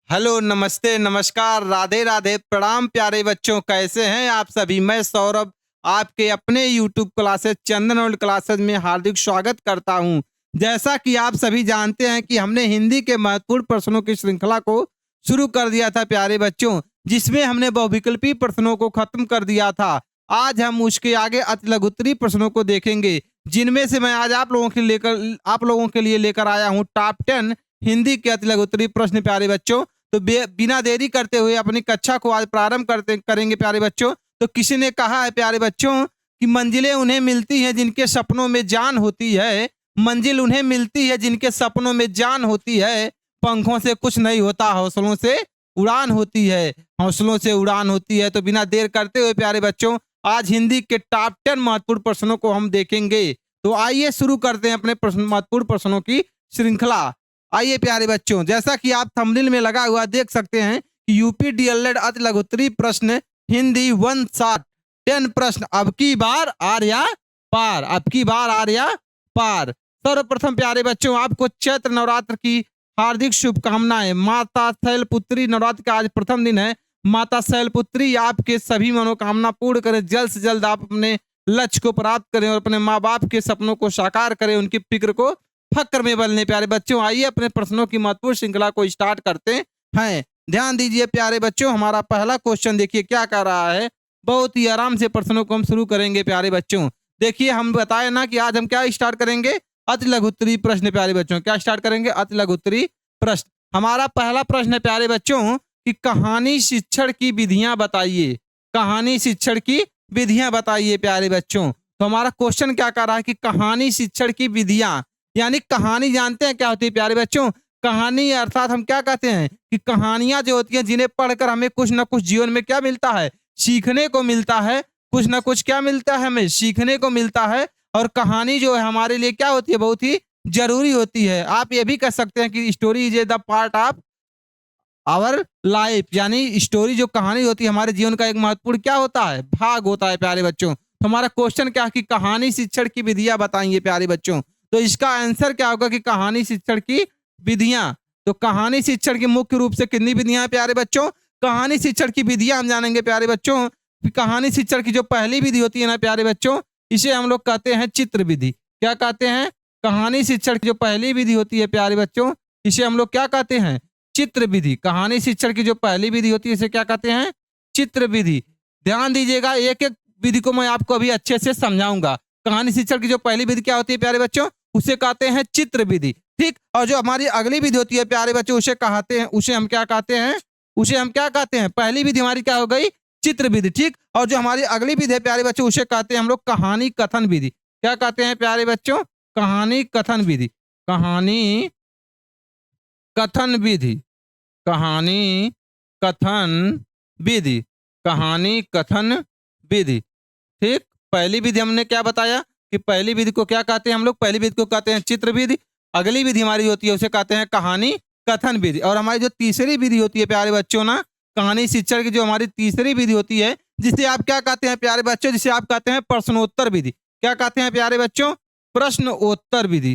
Hello, नमस्ते, नमस्कार, राधे राधे, प्रणाम प्यारे बच्चों। कैसे हैं आप सभी? मैं सौरभ आपके अपने यूट्यूब क्लासेस चंदन वर्ल्ड क्लासेस में हार्दिक स्वागत करता हूं। जैसा कि आप सभी जानते हैं कि हमने हिंदी के महत्वपूर्ण प्रश्नों की श्रृंखला को शुरू कर दिया था प्यारे बच्चों, जिसमें हमने बहुविकल्पी प्रश्नों को खत्म कर दिया था। आज हम उसके आगे अति लघुत्तरीय प्रश्नों को देखेंगे, जिनमें से मैं आज आप लोगों के लिए लेकर आया हूं टॉप 10 हिंदी के अति लघुत्तरीय प्रश्न प्यारे बच्चों। तो बिना देरी करते हुए अपनी कक्षा को आज प्रारंभ करेंगे प्यारे बच्चों। तो किसी ने कहा है प्यारे बच्चों कि मंजिलें उन्हें मिलती हैं जिनके सपनों में जान होती है। मंजिल उन्हें मिलती है जिनके सपनों में जान होती है। पंखों से कुछ नहीं होता, हौसलों से उड़ान होती है। हौसलों से उड़ान होती है। तो बिना देर करते हुए प्यारे बच्चों, आज हिंदी के टॉप 10 महत्वपूर्ण प्रश्नों को हम देखेंगे। तो आइए शुरू करते हैं अपने महत्वपूर्ण प्रश्नों की श्रृंखला। आइए प्यारे बच्चों, जैसा कि आप थंबनेल में लगा हुआ देख सकते हैं कि यूपी डीएलएड अति लघुत्तरीय प्रश्न हिंदी 160 10 प्रश्न अब की बार आर्या पार। अब की बार आर्या पार। सर्वप्रथम प्यारे बच्चों, आपको चैत्र नवरात्र की हार्दिक शुभकामनाएं। माता शैलपुत्री नवरात्र का आज प्रथम दिन है। माता शैलपुत्री आपके सभी मनोकामना पूर्ण करें। जल्द से जल्द आप अपने लक्ष्य को प्राप्त करें और अपने माँ बाप के सपनों को साकार करें, उनकी फिक्र को फक्र में बदलने। प्यारे बच्चों, आइए अपने प्रश्नों की महत्वपूर्ण श्रृंखला को स्टार्ट करते हैं। ध्यान दीजिए प्यारे बच्चों, हमारा पहला क्वेश्चन देखिए क्या कर रहा है। बहुत ही आराम से प्रश्नों को हम शुरू करेंगे प्यारे बच्चों। देखिए, हम बताए ना कि आज हम क्या स्टार्ट करेंगे, अति लघुत्तरीय प्रश्न। प्यारे बच्चों, क्या स्टार्ट करेंगे? अति लघुत्तरीय प्रश्न। हमारा पहला प्रश्न है प्यारे बच्चों कि कहानी शिक्षण की विधियां बताइए। कहानी शिक्षण की विधियां बताइए प्यारे बच्चों। तो हमारा क्वेश्चन क्या कर रहा है कि कहानी शिक्षण की विधियां, यानी कहानी जानते हैं क्या होती है प्यारे बच्चों? कहानी अर्थात हम क्या कहते हैं कि कहानियां जो होती हैं जिन्हें पढ़कर हमें कुछ ना कुछ जीवन में क्या मिलता है, सीखने को मिलता है। कुछ ना कुछ क्या मिलता है, हमें सीखने को मिलता है। और कहानी जो है हमारे लिए क्या होती है, बहुत ही जरूरी होती है। आप ये भी कह सकते हैं कि story is the part of our life, यानी स्टोरी जो कहानी होती है हमारे जीवन का एक महत्वपूर्ण क्या होता है, भाग होता है प्यारे बच्चों। तो हमारा क्वेश्चन क्या है कि कहानी शिक्षण की विधियां बताइए प्यारे बच्चों। तो इसका आंसर क्या होगा कि कहानी शिक्षण की विधियां। तो कहानी शिक्षण की मुख्य रूप से कितनी विधियां हैं प्यारे बच्चों? कहानी शिक्षण की विधियां हम जानेंगे प्यारे बच्चों। कहानी शिक्षण की जो पहली विधि होती है ना प्यारे बच्चों, इसे हम लोग कहते हैं चित्र विधि। क्या कहते हैं? कहानी शिक्षण की जो पहली विधि होती है प्यारे बच्चों, इसे हम लोग क्या कहते हैं? चित्र विधि। कहानी शिक्षण की जो पहली विधि होती है इसे क्या कहते हैं? चित्र विधि। ध्यान दीजिएगा, एक एक विधि को मैं आपको अभी अच्छे से समझाऊंगा। कहानी शिक्षण की जो पहली विधि क्या होती है प्यारे बच्चों, उसे कहते हैं चित्र विधि। ठीक। और जो हमारी अगली विधि होती है प्यारे बच्चों, उसे कहते हैं, उसे हम क्या कहते हैं? उसे हम क्या कहते हैं? पहली विधि हमारी क्या हो गई? चित्र विधि। ठीक। और जो हमारी अगली विधि है प्यारे बच्चों, उसे कहते हैं हम लोग कहानी कथन विधि। क्या कहते हैं प्यारे बच्चों? कहानी कथन विधि। कहानी कथन विधि। कहानी कथन विधि। कहानी कथन विधि। ठीक। पहली विधि हमने क्या बताया कि पहली विधि को क्या कहते हैं हम लोग? पहली विधि को कहते हैं चित्र विधि। अगली विधि हमारी होती है उसे कहते हैं कहानी कथन विधि। और हमारी जो तीसरी विधि होती है प्यारे बच्चों ना, कहानी शिक्षण की जो हमारी तीसरी विधि होती है, जिसे आप क्या कहते हैं प्यारे बच्चों? जिसे आप कहते हैं प्रश्नोत्तर विधि। क्या कहते हैं प्यारे बच्चों? प्रश्नोत्तर विधि।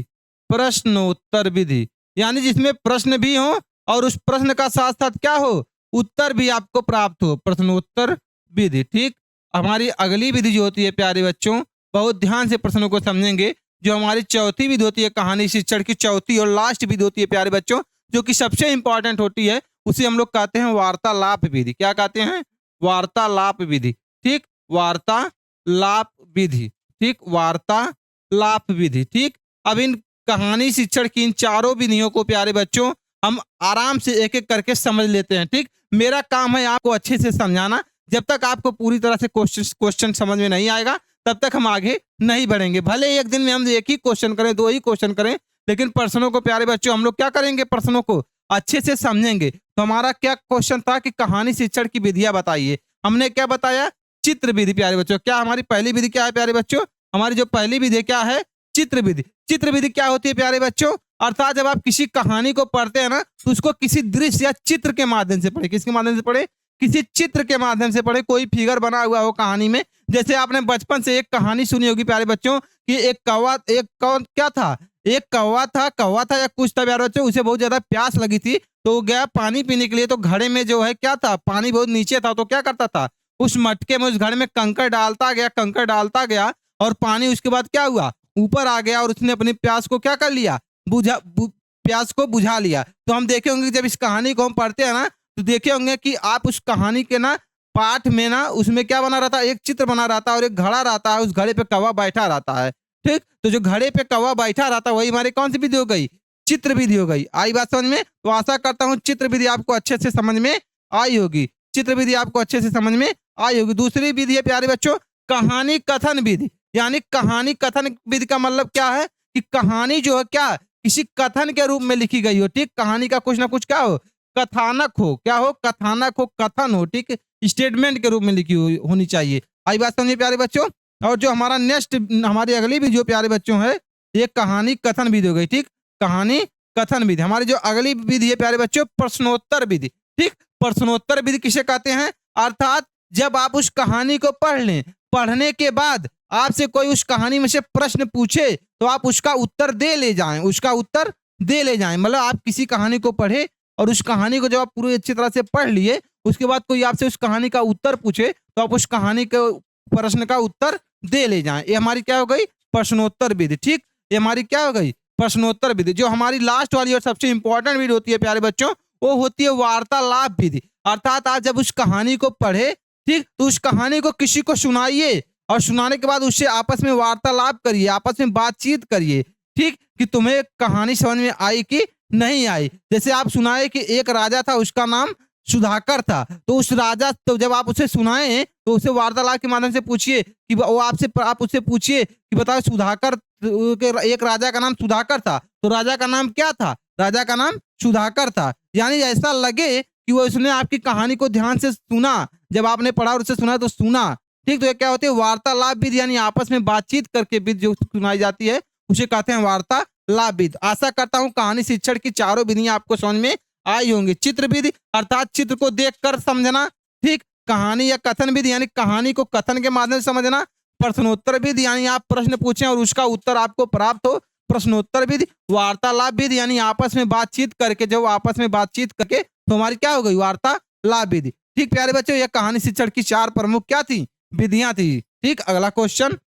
प्रश्नोत्तर विधि, यानी जिसमें प्रश्न भी हो और उस प्रश्न का साथ साथ क्या हो, उत्तर भी आपको प्राप्त हो। प्रश्नोत्तर विधि। ठीक। हमारी अगली विधि जो होती है प्यारे बच्चों, बहुत ध्यान से प्रश्नों को समझेंगे। जो हमारी चौथी विधि होती है कहानी शिक्षण की, चौथी और लास्ट विधि होती है प्यारे बच्चों, जो कि सबसे इंपॉर्टेंट होती है, उसे हम लोग कहते हैं वार्तालाप विधि। क्या कहते हैं? वार्तालाप विधि। ठीक। वार्तालाप विधि। ठीक। वार्तालाप विधि। ठीक। अब इन कहानी शिक्षण की इन चारों विधियों को प्यारे बच्चों हम आराम से एक एक करके समझ लेते हैं। ठीक। मेरा काम है आपको अच्छे से समझाना। जब तक आपको पूरी तरह से क्वेश्चन समझ में नहीं आएगा तब तक हम आगे नहीं बढ़ेंगे। भले एक दिन में हम एक ही क्वेश्चन करें, दो ही क्वेश्चन करें, लेकिन प्रश्नों को प्यारे बच्चों हम लोग क्या करेंगे? प्रश्नों को अच्छे से समझेंगे। तो हमारा क्या क्वेश्चन था कि कहानी शिक्षण की विधियां बताइए। हमने क्या बताया? चित्र विधि प्यारे बच्चों। क्या हमारी पहली विधि क्या है प्यारे बच्चों? हमारी जो पहली विधि क्या है? चित्र विधि। चित्र विधि क्या होती है प्यारे बच्चों? अर्थात जब आप किसी कहानी को पढ़ते हैं ना, तो उसको किसी दृश्य या चित्र के माध्यम से पढ़े। किसके माध्यम से पढ़े? किसी चित्र के माध्यम से पढ़े। कोई फिगर बना हुआ हो कहानी में। जैसे आपने बचपन से एक कहानी सुनी होगी प्यारे बच्चों कि एक कौवा क्या था, एक कौवा था या कुछ था प्यारे बच्चों, उसे बहुत ज्यादा प्यास लगी थी, तो वो गया पानी पीने के लिए। तो घड़े में जो है क्या था, पानी बहुत नीचे था, तो क्या करता था, उस मटके में, उस घड़े में कंकड़ डालता गया और पानी उसके बाद क्या हुआ, ऊपर आ गया और उसने अपनी प्यास को क्या कर लिया, प्यास को बुझा लिया। तो हम देखे होंगे जब इस कहानी को हम पढ़ते हैं ना, तो देखे होंगे कि आप उस कहानी के ना पाठ में ना, उसमें क्या बना रहता है, एक चित्र बना रहता है और एक घड़ा रहता है, उस घड़े पे कौवा बैठा रहता है। ठीक, तो जो घड़े पे कौवा बैठा रहता है वही हमारी कौन सी विधि हो गई, चित्र विधि हो गई। आई बात समझ में? तो आशा करता हूँ चित्र विधि आपको अच्छे से समझ में आई होगी। चित्र विधि आपको अच्छे से समझ में आई होगी। दूसरी विधि है प्यारे बच्चों, कहानी कथन विधि। यानी कहानी कथन विधि का मतलब क्या है कि कहानी जो है क्या, किसी कथन के रूप में लिखी गई हो। ठीक, कहानी का कुछ ना कुछ क्या हो, कथानक हो, क्या हो, कथानक हो, कथन हो। ठीक, स्टेटमेंट के रूप में लिखी होनी चाहिए। आई बात समझिए प्यारे बच्चों। और जो हमारा नेक्स्ट, हमारी अगली वीडियो प्यारे बच्चों है, ये कहानी कथन विधि हो गई। ठीक, कहानी कथन विधि। हमारी जो अगली विधि है प्यारे बच्चों, प्रश्नोत्तर विधि। ठीक, प्रश्नोत्तर विधि किसे कहते हैं, अर्थात जब आप उस कहानी को पढ़ लें, पढ़ने के बाद आपसे कोई उस कहानी में से प्रश्न पूछे तो आप उसका उत्तर दे ले जाएं, उसका उत्तर दे ले जाएं। मतलब आप किसी कहानी को पढ़े और उस कहानी को जब आप पूरी अच्छी तरह से पढ़ लिए, उसके बाद कोई आपसे उस कहानी का उत्तर पूछे तो आप उस कहानी के प्रश्न का उत्तर दे ले जाएं। ये हमारी क्या हो गई, प्रश्नोत्तर विधि। ठीक, ये हमारी क्या हो गई, प्रश्नोत्तर विधि। जो हमारी लास्ट वाली और सबसे इंपॉर्टेंट विधि होती है प्यारे बच्चों, वो होती है वार्तालाप विधि। अर्थात आप जब उस कहानी को पढ़े, ठीक, तो उस कहानी को किसी को सुनाइए और सुनाने के बाद उससे आपस में वार्तालाप करिए, आपस में बातचीत करिए। ठीक, कि तुम्हें कहानी समझ में आई कि नहीं आई। जैसे आप सुनाए कि एक राजा था, उसका नाम सुधाकर था, तो उस राजा, तो जब आप उसे सुनाए तो उसे वार्तालाप के माध्यम से पूछिए कि वो आपसे, आप उससे पूछिए कि बताओ सुधाकर के, एक राजा का नाम सुधाकर था, तो राजा का नाम क्या था, राजा का नाम सुधाकर था। यानी ऐसा लगे कि वो उसने आपकी कहानी को ध्यान से सुना, जब आपने पढ़ा और उससे सुना तो सुना। ठीक, तो ये क्या होती है, वार्तालाप विधि। यानी आपस में बातचीत करके विधि जो सुनाई जाती है उसे कहते हैं वार्तालाप विधि। आशा करता हूँ कहानी शिक्षण की चारों विधियां आपको समझ में आई होंगी। चित्र विधि अर्थात चित्र को देखकर समझना। ठीक, कहानी या कथन विधि यानी कहानी को कथन के माध्यम से समझना। प्रश्नोत्तर विधि यानी आप प्रश्न पूछें और उसका उत्तर आपको प्राप्त हो, प्रश्नोत्तर विधि। वार्तालाप विधि यानी आपस में बातचीत करके, जब आपस में बातचीत करके तो हमारी क्या हो गई, वार्तालाप विधि। ठीक प्यारे बच्चों, यह कहानी शिक्षण की चार प्रमुख क्या थी, विधियां थी। ठीक, अगला क्वेश्चन,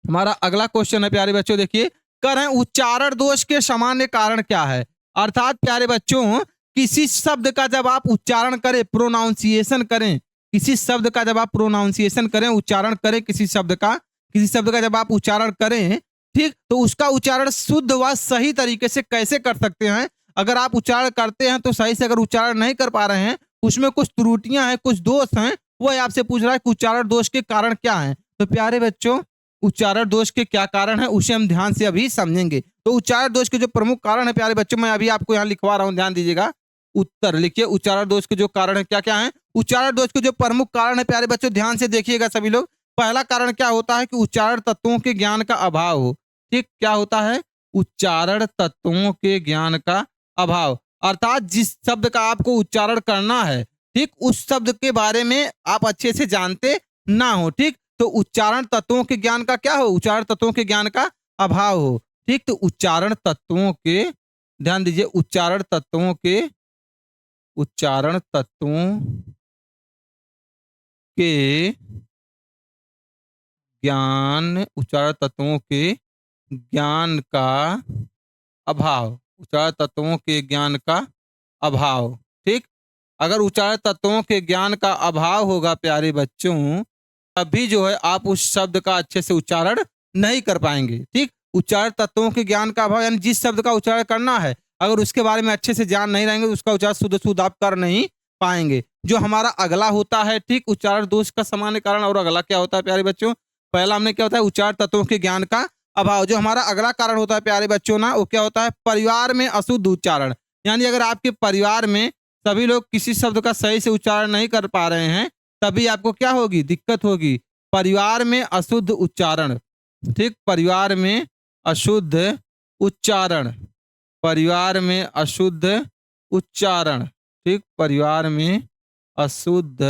हमारा अगला क्वेश्चन है प्यारे बच्चों, देखिए, कर है उच्चारण दोष के सामान्य कारण क्या है। अर्थात प्यारे बच्चों, किसी शब्द का जब आप उच्चारण करें, प्रोनाउंसिएशन करें, किसी शब्द का जब आप प्रोनाउंसिएशन करें, उच्चारण करें किसी शब्द का जब आप उच्चारण करें, ठीक, तो उसका उच्चारण शुद्ध व सही तरीके से कैसे कर सकते हैं। अगर आप उच्चारण करते हैं तो सही से अगर उच्चारण नहीं कर पा रहे हैं, उसमें कुछ त्रुटियां हैं, कुछ दोष हैं, वो आपसे पूछ रहा है कि उच्चारण दोष के कारण क्या हैं। तो प्यारे बच्चों, उच्चारण दोष के क्या कारण है उसे हम ध्यान से अभी समझेंगे। तो उच्चारण दोष के जो प्रमुख कारण है प्यारे बच्चों, मैं अभी आपको यहाँ लिखवा रहा हूँ, ध्यान दीजिएगा। उत्तर लिखिए, उच्चारण दोष के जो कारण है क्या क्या है। उच्चारण दोष के जो प्रमुख कारण है प्यारे बच्चों, ध्यान से देखिएगा सभी लोग। पहला कारण क्या होता है कि उच्चारण तत्वों के ज्ञान का अभाव हो। ठीक, क्या होता है, उच्चारण तत्वों के ज्ञान का अभाव। अर्थात जिस शब्द का आपको उच्चारण करना है, ठीक, उस शब्द के बारे में आप अच्छे से जानते ना हो। ठीक, तो उच्चारण तत्वों के ज्ञान का क्या हो, उच्चारण तत्वों के ज्ञान का अभाव हो। ठीक, तो उच्चारण तत्वों के, ध्यान दीजिए, उच्चारण तत्वों के ज्ञान, उच्चारण तत्वों के ज्ञान का अभाव, उच्चारण तत्वों के ज्ञान का अभाव। ठीक, अगर उच्चारण तत्वों के ज्ञान का अभाव होगा प्यारे बच्चों, तभी जो है आप उस शब्द का अच्छे से उच्चारण नहीं कर पाएंगे। ठीक, उच्चारण तत्वों के ज्ञान का अभाव यानी जिस शब्द का उच्चारण करना है, अगर उसके बारे में अच्छे से जान नहीं रहेंगे तो उसका उच्चारण शुद्ध शुद्ध आप कर नहीं पाएंगे। जो हमारा अगला होता है, ठीक, उच्चारण दोष का सामान्य कारण। और अगला क्या होता है प्यारे बच्चों, पहला हमने क्या होता है, उच्चारण तत्वों के ज्ञान का अभाव। जो हमारा अगला कारण होता है प्यारे बच्चों ना, वो क्या होता है, परिवार में अशुद्ध उच्चारण। यानी अगर आपके परिवार में सभी लोग किसी शब्द का सही से उच्चारण नहीं कर पा रहे हैं, तभी आपको क्या होगी, दिक्कत होगी। परिवार में अशुद्ध उच्चारण। ठीक, परिवार में अशुद्ध उच्चारण, परिवार में अशुद्ध उच्चारण। ठीक, परिवार में अशुद्ध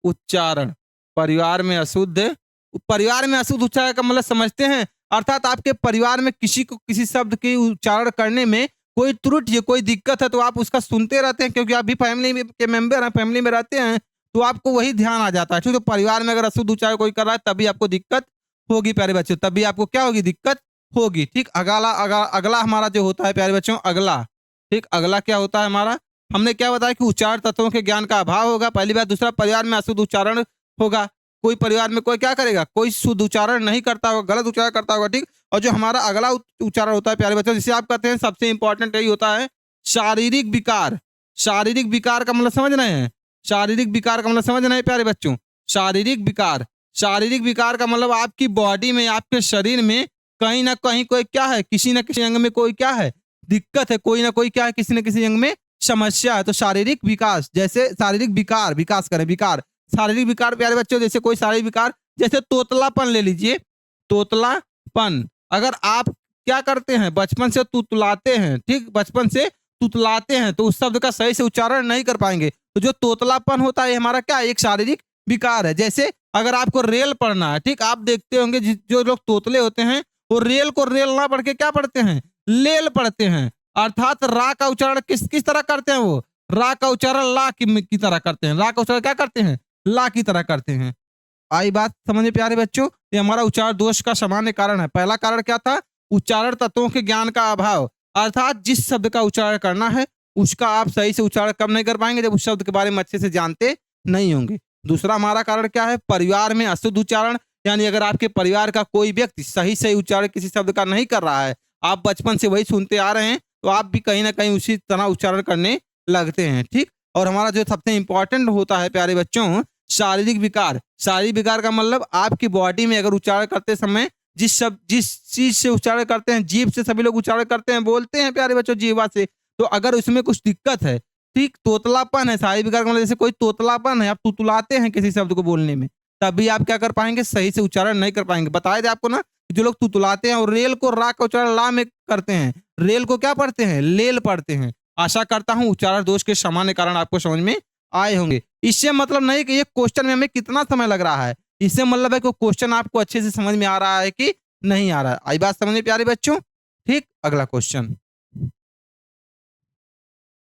उच्चारण, परिवार में अशुद्ध उच्चारण का मतलब समझते हैं। अर्थात आपके परिवार में किसी को किसी शब्द के उच्चारण करने में कोई त्रुटि है, कोई दिक्कत है, तो आप उसका सुनते रहते हैं क्योंकि आप भी फैमिली में के मेंबर हैं, फैमिली में रहते हैं, तो आपको वही ध्यान आ जाता है। ठीक है, तो परिवार में अगर अशुद्ध उच्चारण कोई कर रहा है तभी आपको दिक्कत होगी प्यारे बच्चों, तभी आपको क्या होगी, दिक्कत होगी। ठीक, अगला हमारा जो होता है प्यारे बच्चों, अगला, ठीक, अगला क्या होता है हमारा, हमने क्या बताया कि उच्चारण तत्वों के ज्ञान का अभाव होगा, पहली बात। दूसरा, परिवार में अशुद्ध उच्चारण होगा, कोई परिवार में कोई क्या करेगा, कोई शुद्ध उच्चारण नहीं करता होगा, गलत उच्चारण करता होगा। ठीक, और जो हमारा अगला उच्चारण होता है प्यारे बच्चों, जिसे आप कहते हैं सबसे इंपॉर्टेंट यही होता है शारीरिक विकार। शारीरिक विकार का मतलब समझ रहे हैं, शारीरिक विकार का मतलब समझ रहे हैं प्यारे बच्चों, शारीरिक विकार, शारीरिक विकार का मतलब आपकी बॉडी में, आपके शरीर में कहीं ना कहीं कोई क्या है, किसी न किसी अंग में कोई क्या है, दिक्कत है, कोई ना कोई क्या है, किसी न किसी अंग में समस्या है। तो शारीरिक विकास, जैसे शारीरिक विकार, विकास करें, विकार, शारीरिक विकार प्यारे बच्चों, जैसे कोई शारीरिक विकार, जैसे तोतलापन ले लीजिए, तोतलापन। अगर आप क्या करते हैं, बचपन से तुतलाते हैं, ठीक, बचपन से तुतलाते हैं, तो उस शब्द का सही से उच्चारण नहीं कर पाएंगे। तो जो तोतलापन होता है हमारा क्या है, एक शारीरिक विकार है। जैसे अगर आपको रेल पढ़ना है, ठीक, आप देखते होंगे जो लोग तोतले होते हैं वो रेल को रेल ना पढ़ के क्या पढ़ते हैं, लेल पढ़ते हैं। अर्थात रा का उच्चारण किस तरह करते हैं, वो रा का उच्चारण ला की तरह करते हैं, रा का उच्चारण क्या करते हैं, ला की तरह करते हैं। आई बात समझ में प्यारे बच्चों, ये हमारा उच्चारण दोष का सामान्य कारण है। पहला कारण क्या था, उच्चारण तत्वों के ज्ञान का अभाव, अर्थात जिस शब्द का उच्चारण करना है उसका आप सही से उच्चारण कब नहीं कर पाएंगे, जब उस शब्द के बारे में अच्छे से जानते नहीं होंगे। दूसरा हमारा कारण क्या है, परिवार में अशुद्ध उच्चारण, यानी अगर आपके परिवार का कोई व्यक्ति सही उच्चारण किसी शब्द का नहीं कर रहा है, आप बचपन से वही सुनते आ रहे हैं, तो आप भी कहीं ना कहीं उसी तरह उच्चारण करने लगते हैं। ठीक, और हमारा जो सबसे इंपॉर्टेंट होता है प्यारे बच्चों, शारीरिक विकार। शारीरिक विकार का मतलब आपकी बॉडी में अगर उच्चारण करते समय जिस चीज से उच्चारण करते हैं, जीभ से सभी लोग उच्चारण करते हैं, बोलते हैं प्यारे बच्चों जीवा से, तो अगर उसमें कुछ दिक्कत है, ठीक, तोतलापन है, शारीरिक विकार का मतलब जैसे कोई तोतलापन है, आप तुतलाते हैं किसी शब्द को बोलने में, तभी आप क्या कर पाएंगे, सही से उच्चारण नहीं कर पाएंगे। बताया था आपको ना, जो लोग तुतलाते हैं और रेल को रा का उच्चारण ला में करते हैं, रेल को क्या पढ़ते हैं, लेल पढ़ते हैं। आशा करता हूं उच्चारण दोष के सामान्य कारण आपको समझ में आए होंगे। इससे मतलब नहीं कि ये क्वेश्चन में हमें कितना समय लग रहा है, इससे मतलब है कि क्वेश्चन आपको अच्छे से समझ में आ रहा है कि नहीं आ रहा है। आई बात समझ में प्यारे बच्चों। ठीक, अगला क्वेश्चन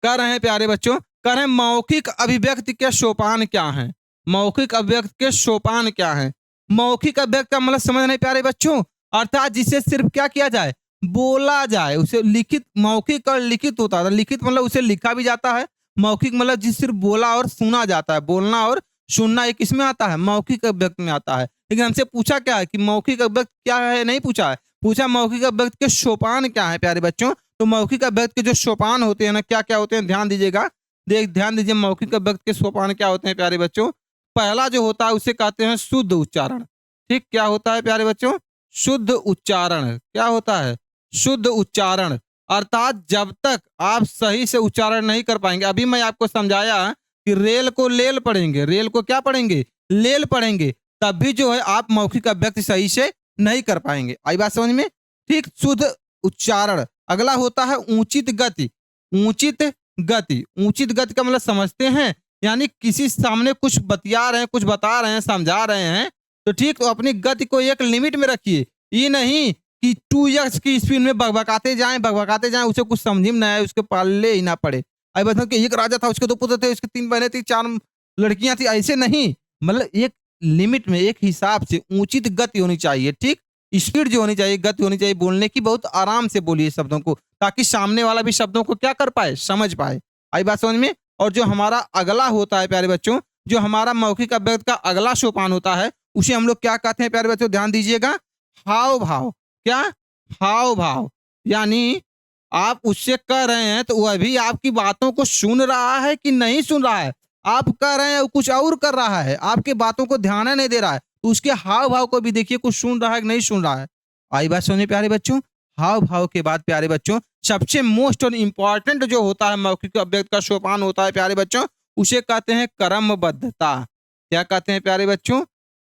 कर रहे हैं प्यारे बच्चों, कर रहे हैं मौखिक अभिव्यक्ति के सोपान क्या हैं। मौखिक अभिव्यक्ति के सोपान क्या हैं। मौखिक अभिव्यक्ति का मतलब समझ नहीं प्यारे बच्चों, अर्थात जिसे सिर्फ क्या किया जाए, बोला जाए, उसे लिखित, मौखिक और लिखित होता है। लिखित मतलब उसे लिखा भी जाता है, मौखिक मतलब जिसे सिर्फ बोला और सुना जाता है। बोलना और सुनना एक किसमें आता है, मौखिक अभिव्यक्ति में आता है। लेकिन हमसे पूछा क्या है कि मौखिक अभिव्यक्ति क्या है, नहीं पूछा है, पूछा मौखिक अभिव्यक्ति के सोपान क्या है प्यारे बच्चों। तो मौखिक अभिव्यक्ति के जो सोपान होते हैं ना, क्या क्या होते हैं, ध्यान दीजिएगा, ध्यान दीजिए, मौखिक अभिव्यक्ति के सोपान क्या होते हैं प्यारे बच्चों। पहला जो होता है उसे कहते हैं शुद्ध उच्चारण। ठीक, क्या होता है प्यारे बच्चों, शुद्ध उच्चारण। क्या होता है, शुद्ध उच्चारण, अर्थात जब तक आप सही से उच्चारण नहीं कर पाएंगे, अभी मैं आपको समझाया कि रेल को लेल पढ़ेंगे, रेल को क्या पढ़ेंगे, लेल पढ़ेंगे, तब भी जो है आप मौखिक अभिव्यक्ति सही से नहीं कर पाएंगे। आई बात समझ में। ठीक, शुद्ध उच्चारण। अगला होता है उचित गति। उचित गति, उचित गति का मतलब समझते हैं, यानी किसी सामने कुछ बतिया रहे हैं, कुछ बता रहे हैं, समझा रहे हैं, तो ठीक, तो अपनी गति को एक लिमिट में रखिए। ये नहीं कि 2x की स्पीड में बकबकाते जाएं, उसे कुछ समझ में ना आए, उसके पाले ही ना पड़े। आई बात कि एक राजा था, उसके 2 पुत्र थे, उसके 3 बहनें थी, 4 लड़कियां थी, ऐसे नहीं, मतलब एक लिमिट में, एक हिसाब से उचित गति होनी चाहिए। ठीक, स्पीड जो होनी चाहिए, गति होनी चाहिए बोलने की, बहुत आराम से बोलिए शब्दों को, ताकि सामने वाला भी शब्दों को क्या कर पाए, समझ पाए। आई बात समझ में। और जो हमारा अगला होता है प्यारे बच्चों, जो हमारा मौखिक अभिव्यक्ति का अगला सोपान होता है, उसे हम लोग क्या कहते हैं प्यारे बच्चों, ध्यान दीजिएगा, हाव भाव। क्या, हाव भाव, यानी आप उससे कह रहे हैं तो वह भी आपकी बातों को सुन रहा है कि नहीं सुन रहा है। आप कह रहे हैं कुछ और कर रहा है, आपके बातों को ध्यान नहीं दे रहा है, तो उसके हाव भाव को भी देखिए, कुछ सुन रहा है कि नहीं सुन रहा है। आई बात सुनिए प्यारे बच्चों। हाव भाव के बाद प्यारे बच्चों सबसे मोस्ट और इम्पॉर्टेंट जो होता है मौखिक अभिव्यक्ति का सोपान होता है प्यारे बच्चों, उसे कहते हैं क्रमबद्धता। क्या कहते हैं प्यारे बच्चों,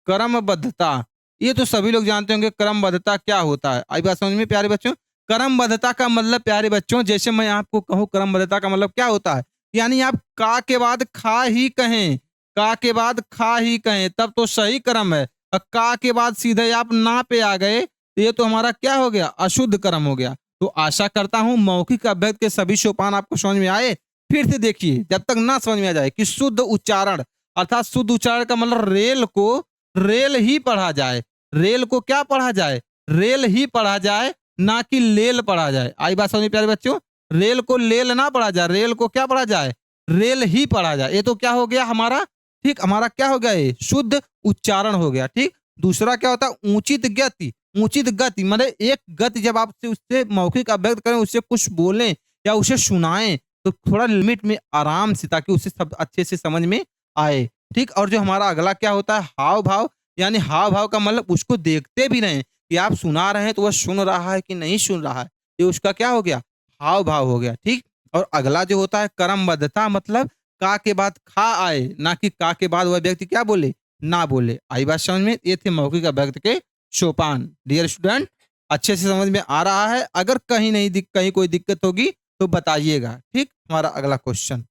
क्रमबद्धता। ये तो सभी लोग जानते होंगे क्रमबद्धता क्या होता है। आई बात समझ में प्यारे बच्चों। क्रमबद्धता का मतलब प्यारे बच्चों, जैसे मैं आपको कहूँ क्रमबद्धता का मतलब क्या होता है, यानी आप का के बाद खा ही कहें, का के बाद खा ही कहें, तब तो सही क्रम है। और का के बाद सीधे आप ना पे आ गए, तो ये तो हमारा क्या हो गया, अशुद्ध कर्म हो गया। तो आशा करता हूं मौखिक अभ्यक्त के सभी सोपान आपको समझ में आए। फिर से देखिए, जब तक ना समझ में आ जाए कि शुद्ध उच्चारण, अर्थात शुद्ध उच्चारण का मतलब रेल को रेल ही पढ़ा जाए। रेल को क्या पढ़ा जाए, रेल ही पढ़ा जाए, ना कि लेल पढ़ा जाए। आई बात समझ में प्यारे बच्चों, रेल को लेल ना पढ़ा जाए, रेल को क्या पढ़ा जाए, रेल ही पढ़ा जाए। ये तो क्या हो गया हमारा, ठीक, हमारा क्या हो गया, ये शुद्ध उच्चारण हो गया। ठीक, दूसरा क्या होता है, उचित गति। उचित गति मतलब एक गति, जब आप उससे मौखिक अभ्यक्त करें, उससे कुछ बोलें या उसे सुनाएं तो थोड़ा लिमिट में आराम से, ताकि उसे सब अच्छे से समझ में आए। ठीक, और जो हमारा अगला क्या होता है, हाव भाव। यानी हाव भाव का मतलब उसको देखते भी नहीं कि आप सुना रहे हैं तो वह सुन रहा है कि नहीं सुन रहा है, ये उसका क्या हो गया, हाव भाव हो गया। ठीक, और अगला जो होता है कर्मबद्धता, मतलब का के बाद खा आए, ना कि का के बाद वह व्यक्ति क्या बोले, ना बोले। आई बात समझ में, ये थे मौखिक अभ्यक्त के सोपान। डियर स्टूडेंट, अच्छे से समझ में आ रहा है? अगर कहीं नहीं कहीं कोई दिक्कत होगी तो बताइएगा। ठीक, हमारा अगला क्वेश्चन,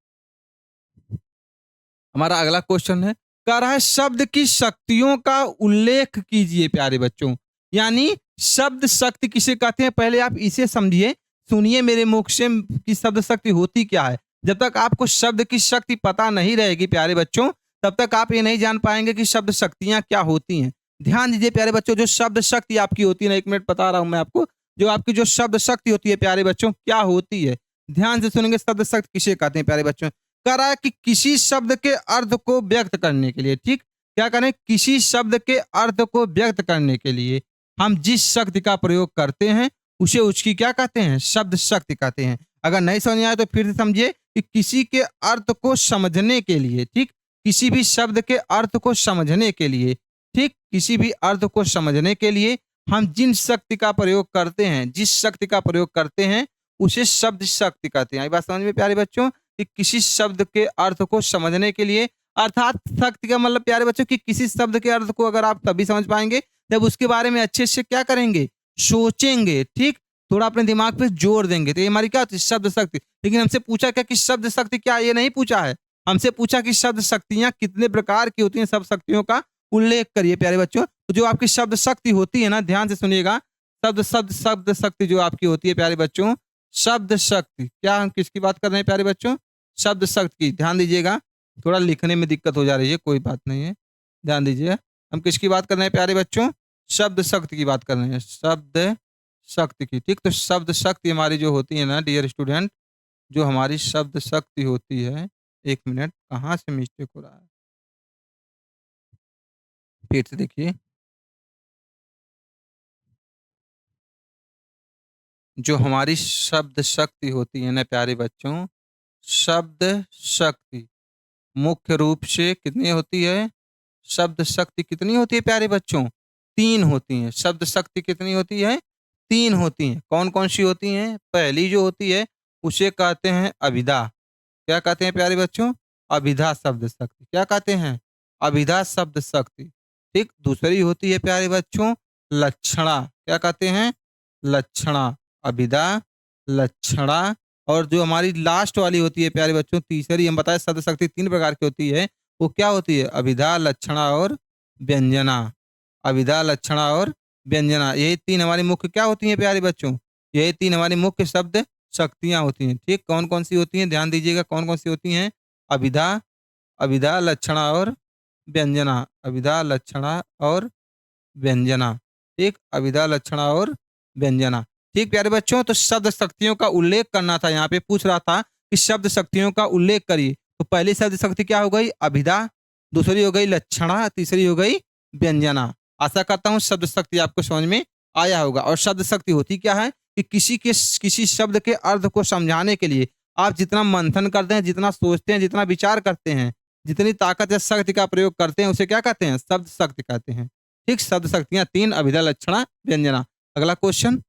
हमारा अगला क्वेश्चन है, कह रहा है शब्द की शक्तियों का उल्लेख कीजिए प्यारे बच्चों। यानी शब्द शक्ति किसे कहते हैं, पहले आप इसे समझिए, सुनिए मेरे मुख से कि शब्द शक्ति होती क्या है। जब तक आपको शब्द की शक्ति पता नहीं रहेगी प्यारे बच्चों, तब तक आप ये नहीं जान पाएंगे कि शब्द शक्तियां क्या होती हैं। ध्यान दीजिए प्यारे बच्चों, जो शब्द शक्ति आपकी होती है ना, 1 मिनट बता रहा हूं मैं आपको, जो आपकी जो शब्द शक्ति होती है प्यारे बच्चों, क्या होती है, ध्यान से सुनेंगे। शब्द शक्ति किसे कहते हैं प्यारे बच्चों, कह रहा है कि किसी शब्द के अर्थ को व्यक्त करने के लिए, ठीक, क्या करें, किसी शब्द के अर्थ को व्यक्त करने के लिए हम जिस शक्ति का प्रयोग करते हैं उसे उसकी क्या कहते हैं, शब्द शक्ति कहते हैं। अगर नहीं समझ आए तो फिर से समझिए कि किसी के अर्थ को समझने के लिए, ठीक, किसी भी शब्द के अर्थ को समझने के लिए, ठीक, किसी भी अर्थ को समझने के लिए हम जिन शक्ति का प्रयोग करते हैं, जिस शक्ति का प्रयोग करते हैं उसे शब्द शक्ति कहते हैं। ये बात समझ में प्यारे बच्चों, कि किसी शब्द के अर्थ को समझने के लिए, अर्थात शक्ति का मतलब प्यारे बच्चों कि किसी शब्द के अर्थ को अगर आप तभी समझ पाएंगे जब उसके बारे में अच्छे से क्या करेंगे, सोचेंगे। ठीक, थोड़ा अपने दिमाग पे जोर देंगे, तो ये हमारी क्या होती है, शब्द शक्ति। लेकिन हमसे पूछा क्या कि शब्द शक्ति क्या, ये नहीं पूछा है, हमसे पूछा कि शब्द शक्तियां कितने प्रकार की होती हैं, सब शक्तियों का उल्लेख करिए प्यारे बच्चों। तो जो आपकी शब्द शक्ति होती है ना, ध्यान से सुनिएगा, शब्द शक्ति जो आपकी होती है प्यारे बच्चों, शब्द शक्ति, क्या हम किसकी बात कर रहे हैं प्यारे बच्चों, शब्द शक्ति की। ध्यान दीजिएगा, थोड़ा लिखने में दिक्कत हो जा रही है, कोई बात नहीं है, ध्यान दीजिए। हम किसकी बात कर रहे हैं प्यारे बच्चों, शब्द शक्ति की बात कर रहे हैं, शब्द शक्ति की। ठीक, तो शब्द शक्ति हमारी जो होती है ना डियर स्टूडेंट, जो हमारी शब्द शक्ति होती है, 1 मिनट, कहाँ से मिस्टेक हो रहा है, फिर से देखिए, जो हमारी शब्द शक्ति होती है ना प्यारे बच्चों, शब्द शक्ति मुख्य रूप से कितनी होती है, शब्द शक्ति कितनी होती है प्यारे बच्चों, 3 होती हैं। शब्द शक्ति कितनी होती है, 3 होती हैं। कौन कौन सी होती हैं, पहली जो होती है उसे कहते हैं अभिधा। क्या कहते हैं प्यारे बच्चों, अभिधा शब्द शक्ति। क्या कहते हैं, अभिधा शब्द शक्ति। ठीक, दूसरी होती है प्यारे बच्चों लक्षणा। क्या कहते हैं, लक्षणा, अभिधा, लक्षणा। और जो हमारी लास्ट वाली होती है प्यारे बच्चों, तीसरी, हम बताए शब्द शक्ति 3 प्रकार की होती है, वो क्या होती है, अभिधा, लक्षणा और व्यंजना। अभिधा, लक्षणा और व्यंजना, यही 3 हमारी मुख्य क्या होती हैं प्यारे बच्चों, यही 3 हमारी मुख्य शब्द शक्तियां होती हैं। ठीक, कौन कौन सी होती हैं, ध्यान दीजिएगा, कौन कौन सी होती हैं, अभिधा, अभिधा, लक्षणा और व्यंजना। अभिधा, लक्षणा और व्यंजना। ठीक, अभिधा, लक्षणा और व्यंजना। ठीक प्यारे बच्चों, तो शब्द शक्तियों का उल्लेख करना था, यहाँ पे पूछ रहा था कि शब्द शक्तियों का उल्लेख करिए। तो पहली शब्द शक्ति क्या हो गई, अभिधा, दूसरी हो गई लक्षणा, तीसरी हो गई व्यंजना। आशा करता हूँ शब्द शक्ति आपको समझ में आया होगा। और शब्द शक्ति होती क्या है कि किसी शब्द के अर्थ को समझाने के लिए आप जितना मंथन करते हैं, जितना सोचते हैं, जितना विचार करते हैं, जितनी ताकत या शक्ति का प्रयोग करते हैं, उसे क्या कहते हैं, शब्द शक्ति कहते हैं। ठीक, शब्द शक्तियां 3, अभिधा, लक्षणा, व्यंजना। अगला क्वेश्चन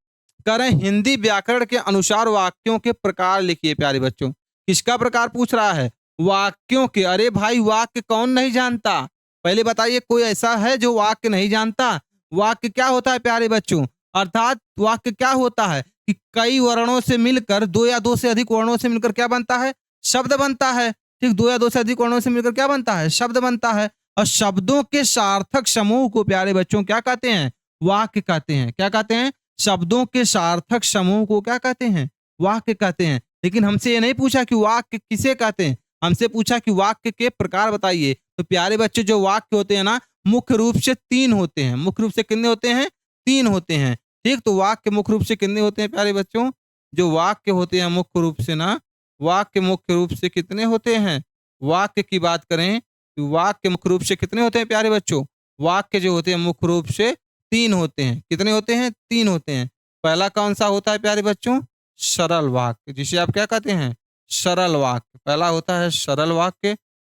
करें, हिंदी व्याकरण के अनुसार वाक्यों के प्रकार लिखिए प्यारे बच्चों। किसका प्रकार पूछ रहा है, वाक्यों के। अरे भाई, वाक्य कौन नहीं जानता, पहले बताइए, कोई ऐसा है जो वाक्य नहीं जानता। वाक्य क्या होता है प्यारे बच्चों, अर्थात वाक्य क्या होता है कि कई वर्णों से मिलकर, 2 या 2 से अधिक वर्णों से मिलकर क्या बनता है, शब्द बनता है। ठीक, 2 या 2 से अधिक वर्णों से मिलकर क्या बनता है, शब्द बनता है। और शब्दों के सार्थक समूह को प्यारे बच्चों क्या कहते हैं, वाक्य कहते हैं। क्या कहते हैं? शब्दों के सार्थक समूह को क्या कहते हैं? वाक्य कहते हैं। लेकिन हमसे ये नहीं पूछा कि वाक्य किसे कहते हैं, हमसे पूछा कि वाक्य के प्रकार बताइए। तो प्यारे बच्चे, जो वाक्य होते हैं ना, मुख्य रूप से 3 होते हैं। मुख्य रूप से कितने होते हैं? 3 होते हैं। ठीक, तो वाक्य मुख्य रूप से कितने होते हैं प्यारे बच्चों? जो वाक्य होते हैं मुख्य रूप से ना, वाक्य मुख्य रूप से कितने होते हैं? वाक्य की बात करें तो वाक्य मुख्य रूप से कितने होते हैं प्यारे बच्चों? वाक्य जो होते हैं मुख्य रूप से 3 होते हैं। कितने होते हैं? 3 होते हैं। पहला कौन-सा होता है प्यारे बच्चों? सरल वाक्य, जिसे आप क्या कहते हैं? सरल वाक्य। पहला होता है सरल वाक्य,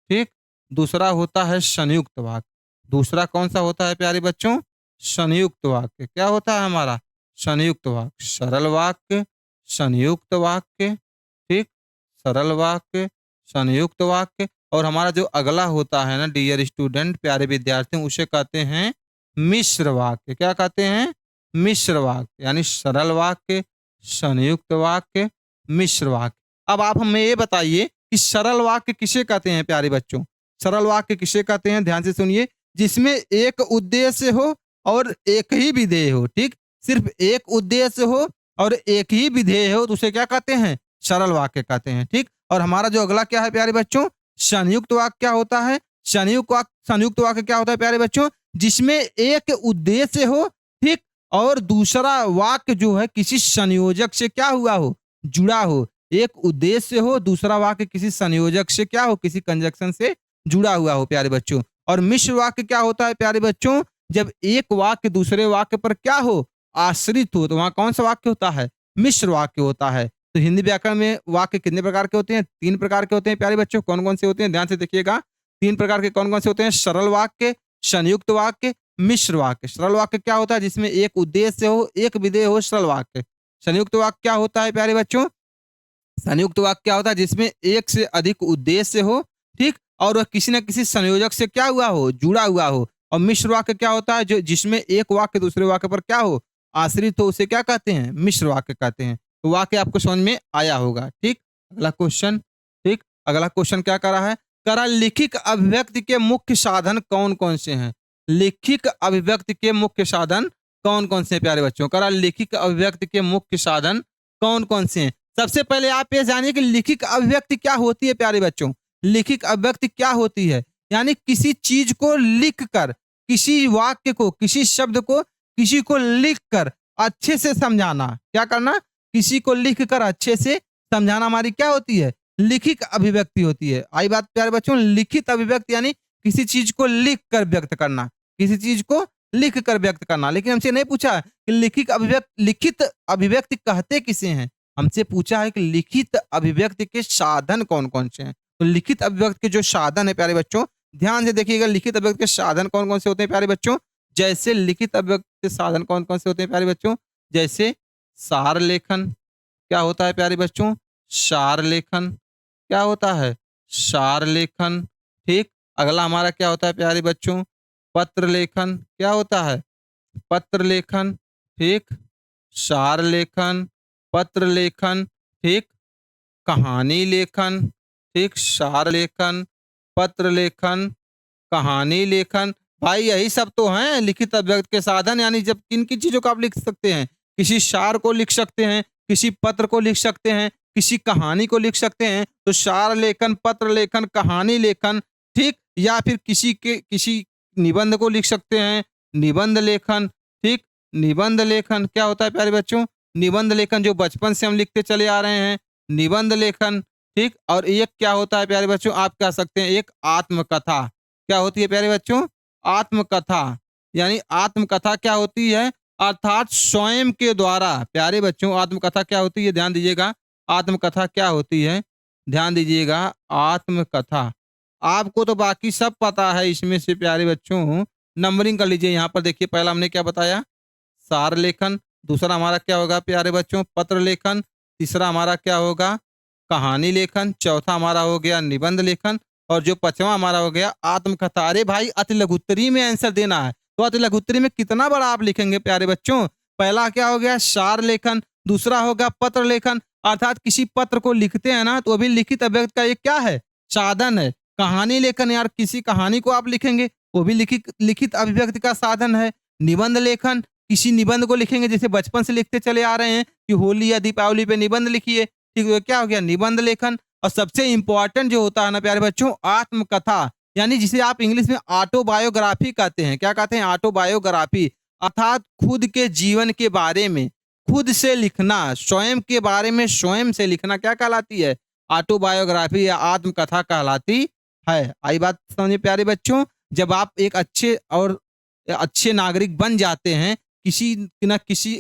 ठीक? दूसरा होता है संयुक्त वाक्य। दूसरा कौन-सा होता है प्यारे बच्चों? संयुक्त वाक्य। क्या होता है हमारा? संयुक्त वाक्य। सरल वाक्य, संयुक्त वाक्य, ठीक? सरल वाक्य, संयुक्त वाक्य। और हमारा जो अगला होता है ना डियर स्टूडेंट, प्यारे विद्यार्थियों, उसे कहते हैं मिश्र वाक्य। क्या कहते हैं? मिश्र वाक्य। यानी सरल वाक्य, संयुक्त वाक्य, मिश्र वाक्य। अब आप हमें ये बताइए कि सरल वाक्य किसे कहते हैं प्यारे बच्चों? सरल वाक्य किसे कहते हैं? ध्यान से सुनिए। जिसमें एक उद्देश्य हो और एक ही विधेय हो, ठीक? सिर्फ एक उद्देश्य हो और एक ही विधेय हो तो उसे क्या कहते हैं? सरल वाक्य कहते हैं, ठीक? और हमारा जो अगला क्या है प्यारे बच्चों? संयुक्त वाक्य क्या होता है? संयुक्त वाक्य क्या होता है प्यारे बच्चों? जिसमें एक उद्देश्य हो, ठीक? और दूसरा वाक्य जो है किसी संयोजक से क्या हुआ हो? जुड़ा हो। एक उद्देश्य हो, दूसरा वाक्य किसी संयोजक से क्या हो? किसी कंजंक्शन से जुड़ा हुआ हो प्यारे बच्चों। और मिश्र वाक्य क्या होता है प्यारे बच्चों? जब एक वाक्य दूसरे वाक्य पर क्या हो? आश्रित हो, तो वहां कौन सा वाक्य होता है? मिश्र वाक्य होता है। तो हिंदी व्याकरण में वाक्य कितने प्रकार के होते हैं? 3 प्रकार के होते हैं प्यारे बच्चों। कौन-कौन से होते हैं? ध्यान से देखिएगा। 3 प्रकार के कौन-कौन से होते हैं? सरल वाक्य, संयुक्त वाक्य, मिश्र वाक्य। सरल वाक्य क्या होता है? जिसमें एक उद्देश्य हो, एक विधेय हो, सरल वाक्य। संयुक्त वाक्य क्या होता है प्यारे बच्चों? संयुक्त वाक्य क्या होता है? जिसमें एक से अधिक उद्देश्य हो, ठीक? और वह किसी न किसी संयोजक से क्या हुआ हो? जुड़ा हुआ हो। और मिश्र वाक्य क्या होता है? जो जिसमें एक वाक्य दूसरे वाक्य पर क्या हो? आश्रित हो, उसे क्या कहते हैं? मिश्र वाक्य कहते हैं। तो वाक्य आपको समझ में आया होगा, ठीक? अगला क्वेश्चन, ठीक? अगला क्वेश्चन क्या कर रहा है? कह रहा है लिखित अभिव्यक्ति के मुख्य साधन कौन-कौन से हैं? लिखित अभिव्यक्ति के मुख्य साधन कौन-कौन से हैं प्यारे बच्चों? कह रहा है लिखित अभिव्यक्ति के मुख्य साधन कौन-कौन से हैं? सबसे पहले आप ये जानिए कि लिखित अभिव्यक्ति क्या होती है प्यारे बच्चों? लिखित अभिव्यक्ति क्या होती है? यानी किसी चीज को लिखकर, किसी वाक्य को, किसी शब्द को, किसी को लिखकर अच्छे से समझाना। क्या करना? किसी को लिखकर अच्छे से समझाना हमारी क्या होती है? लिखित अभिव्यक्ति होती है। आई बात प्यारे बच्चों? लिखित अभिव्यक्ति यानी किसी चीज को लिख कर व्यक्त करना, किसी चीज को लिख कर व्यक्त करना। लेकिन हमसे नहीं पूछा कि लिखित अभिव्यक्ति कहते किसे हैं? हमसे पूछा है कि लिखित अभिव्यक्ति के साधन कौन-कौन से हैं? तो लिखित अभिव्यक्ति के जो साधन है प्यारे बच्चों, ध्यान से देखिएगा। लिखित अभिव्यक्ति के साधन कौन-कौन से होते हैं प्यारे बच्चों? जैसे लिखित अभिव्यक्ति के साधन कौन-कौन से होते हैं प्यारे बच्चों? जैसे सार लेखन। क्या होता है प्यारे बच्चों? सार लेखन। क्या होता है? सार लेखन, ठीक? अगला हमारा क्या होता है प्यारे बच्चों? पत्र लेखन। क्या होता है? पत्र लेखन, ठीक? सार लेखन, पत्र लेखन, ठीक? कहानी लेखन, ठीक? सार लेखन, पत्र लेखन, कहानी लेखन। भाई यही सब तो हैं लिखित अभिव्यक्ति के साधन। यानी जब किन-किन चीज़ों को आप लिख सकते हैं? किसी सार को लिख सकते हैं, किसी पत्र को लिख सकते हैं, किसी कहानी को लिख सकते हैं। तो सार लेखन, पत्र लेखन, कहानी लेखन, ठीक? या फिर किसी निबंध को लिख सकते हैं, निबंध लेखन, ठीक? निबंध लेखन क्या होता है प्यारे बच्चों? निबंध लेखन जो बचपन से हम लिखते चले आ रहे हैं, निबंध लेखन, ठीक? और एक क्या होता है प्यारे बच्चों? आप कह सकते हैं एक आत्मकथा। क्या होती है प्यारे बच्चों? आत्मकथा। यानी आत्मकथा क्या होती है? अर्थात स्वयं के द्वारा। प्यारे बच्चों आत्मकथा क्या होती है? ध्यान दीजिएगा। आत्मकथा क्या होती है? ध्यान दीजिएगा। आत्मकथा। आपको तो बाकी सब पता है इसमें से प्यारे बच्चों। नंबरिंग कर लीजिए। यहाँ पर देखिए पहला हमने क्या बताया? सार लेखन। दूसरा हमारा क्या होगा प्यारे बच्चों? पत्र लेखन। तीसरा हमारा क्या होगा? कहानी लेखन। चौथा हमारा हो गया निबंध लेखन। और जो 5वां हमारा हो गया आत्मकथा। अरे भाई अति लघुत्तरी में आंसर देना है, तो अति लघुत्तरी में कितना बड़ा आप लिखेंगे प्यारे बच्चों? पहला क्या हो गया? सार लेखन। दूसरा होगा पत्र लेखन, अर्थात किसी पत्र को लिखते हैं ना तो अभी लिखित अभिव्यक्ति का ये क्या है? साधन है। कहानी लेखन, यार किसी कहानी को आप लिखेंगे वो भी लिखित लिखित अभिव्यक्ति का साधन है। निबंध लेखन किसी निबंध को लिखेंगे, जैसे बचपन से लिखते चले आ रहे हैं कि होली या दीपावली पे निबंध लिखिए, ठीक है, क्या हो गया निबंध लेखन। और सबसे इंपॉर्टेंट जो होता है ना प्यारे बच्चों, आत्मकथा, यानी जिसे आप इंग्लिश में ऑटोबायोग्राफी कहते हैं। क्या कहते हैं? ऑटोबायोग्राफी, अर्थात खुद के जीवन के बारे में खुद से लिखना, स्वयं के बारे में स्वयं से लिखना क्या कहलाती है? ऑटोबायोग्राफी या आत्मकथा कहलाती है। आई बात समझ में प्यारे बच्चों? जब आप एक अच्छे नागरिक बन जाते हैं, किसी न किसी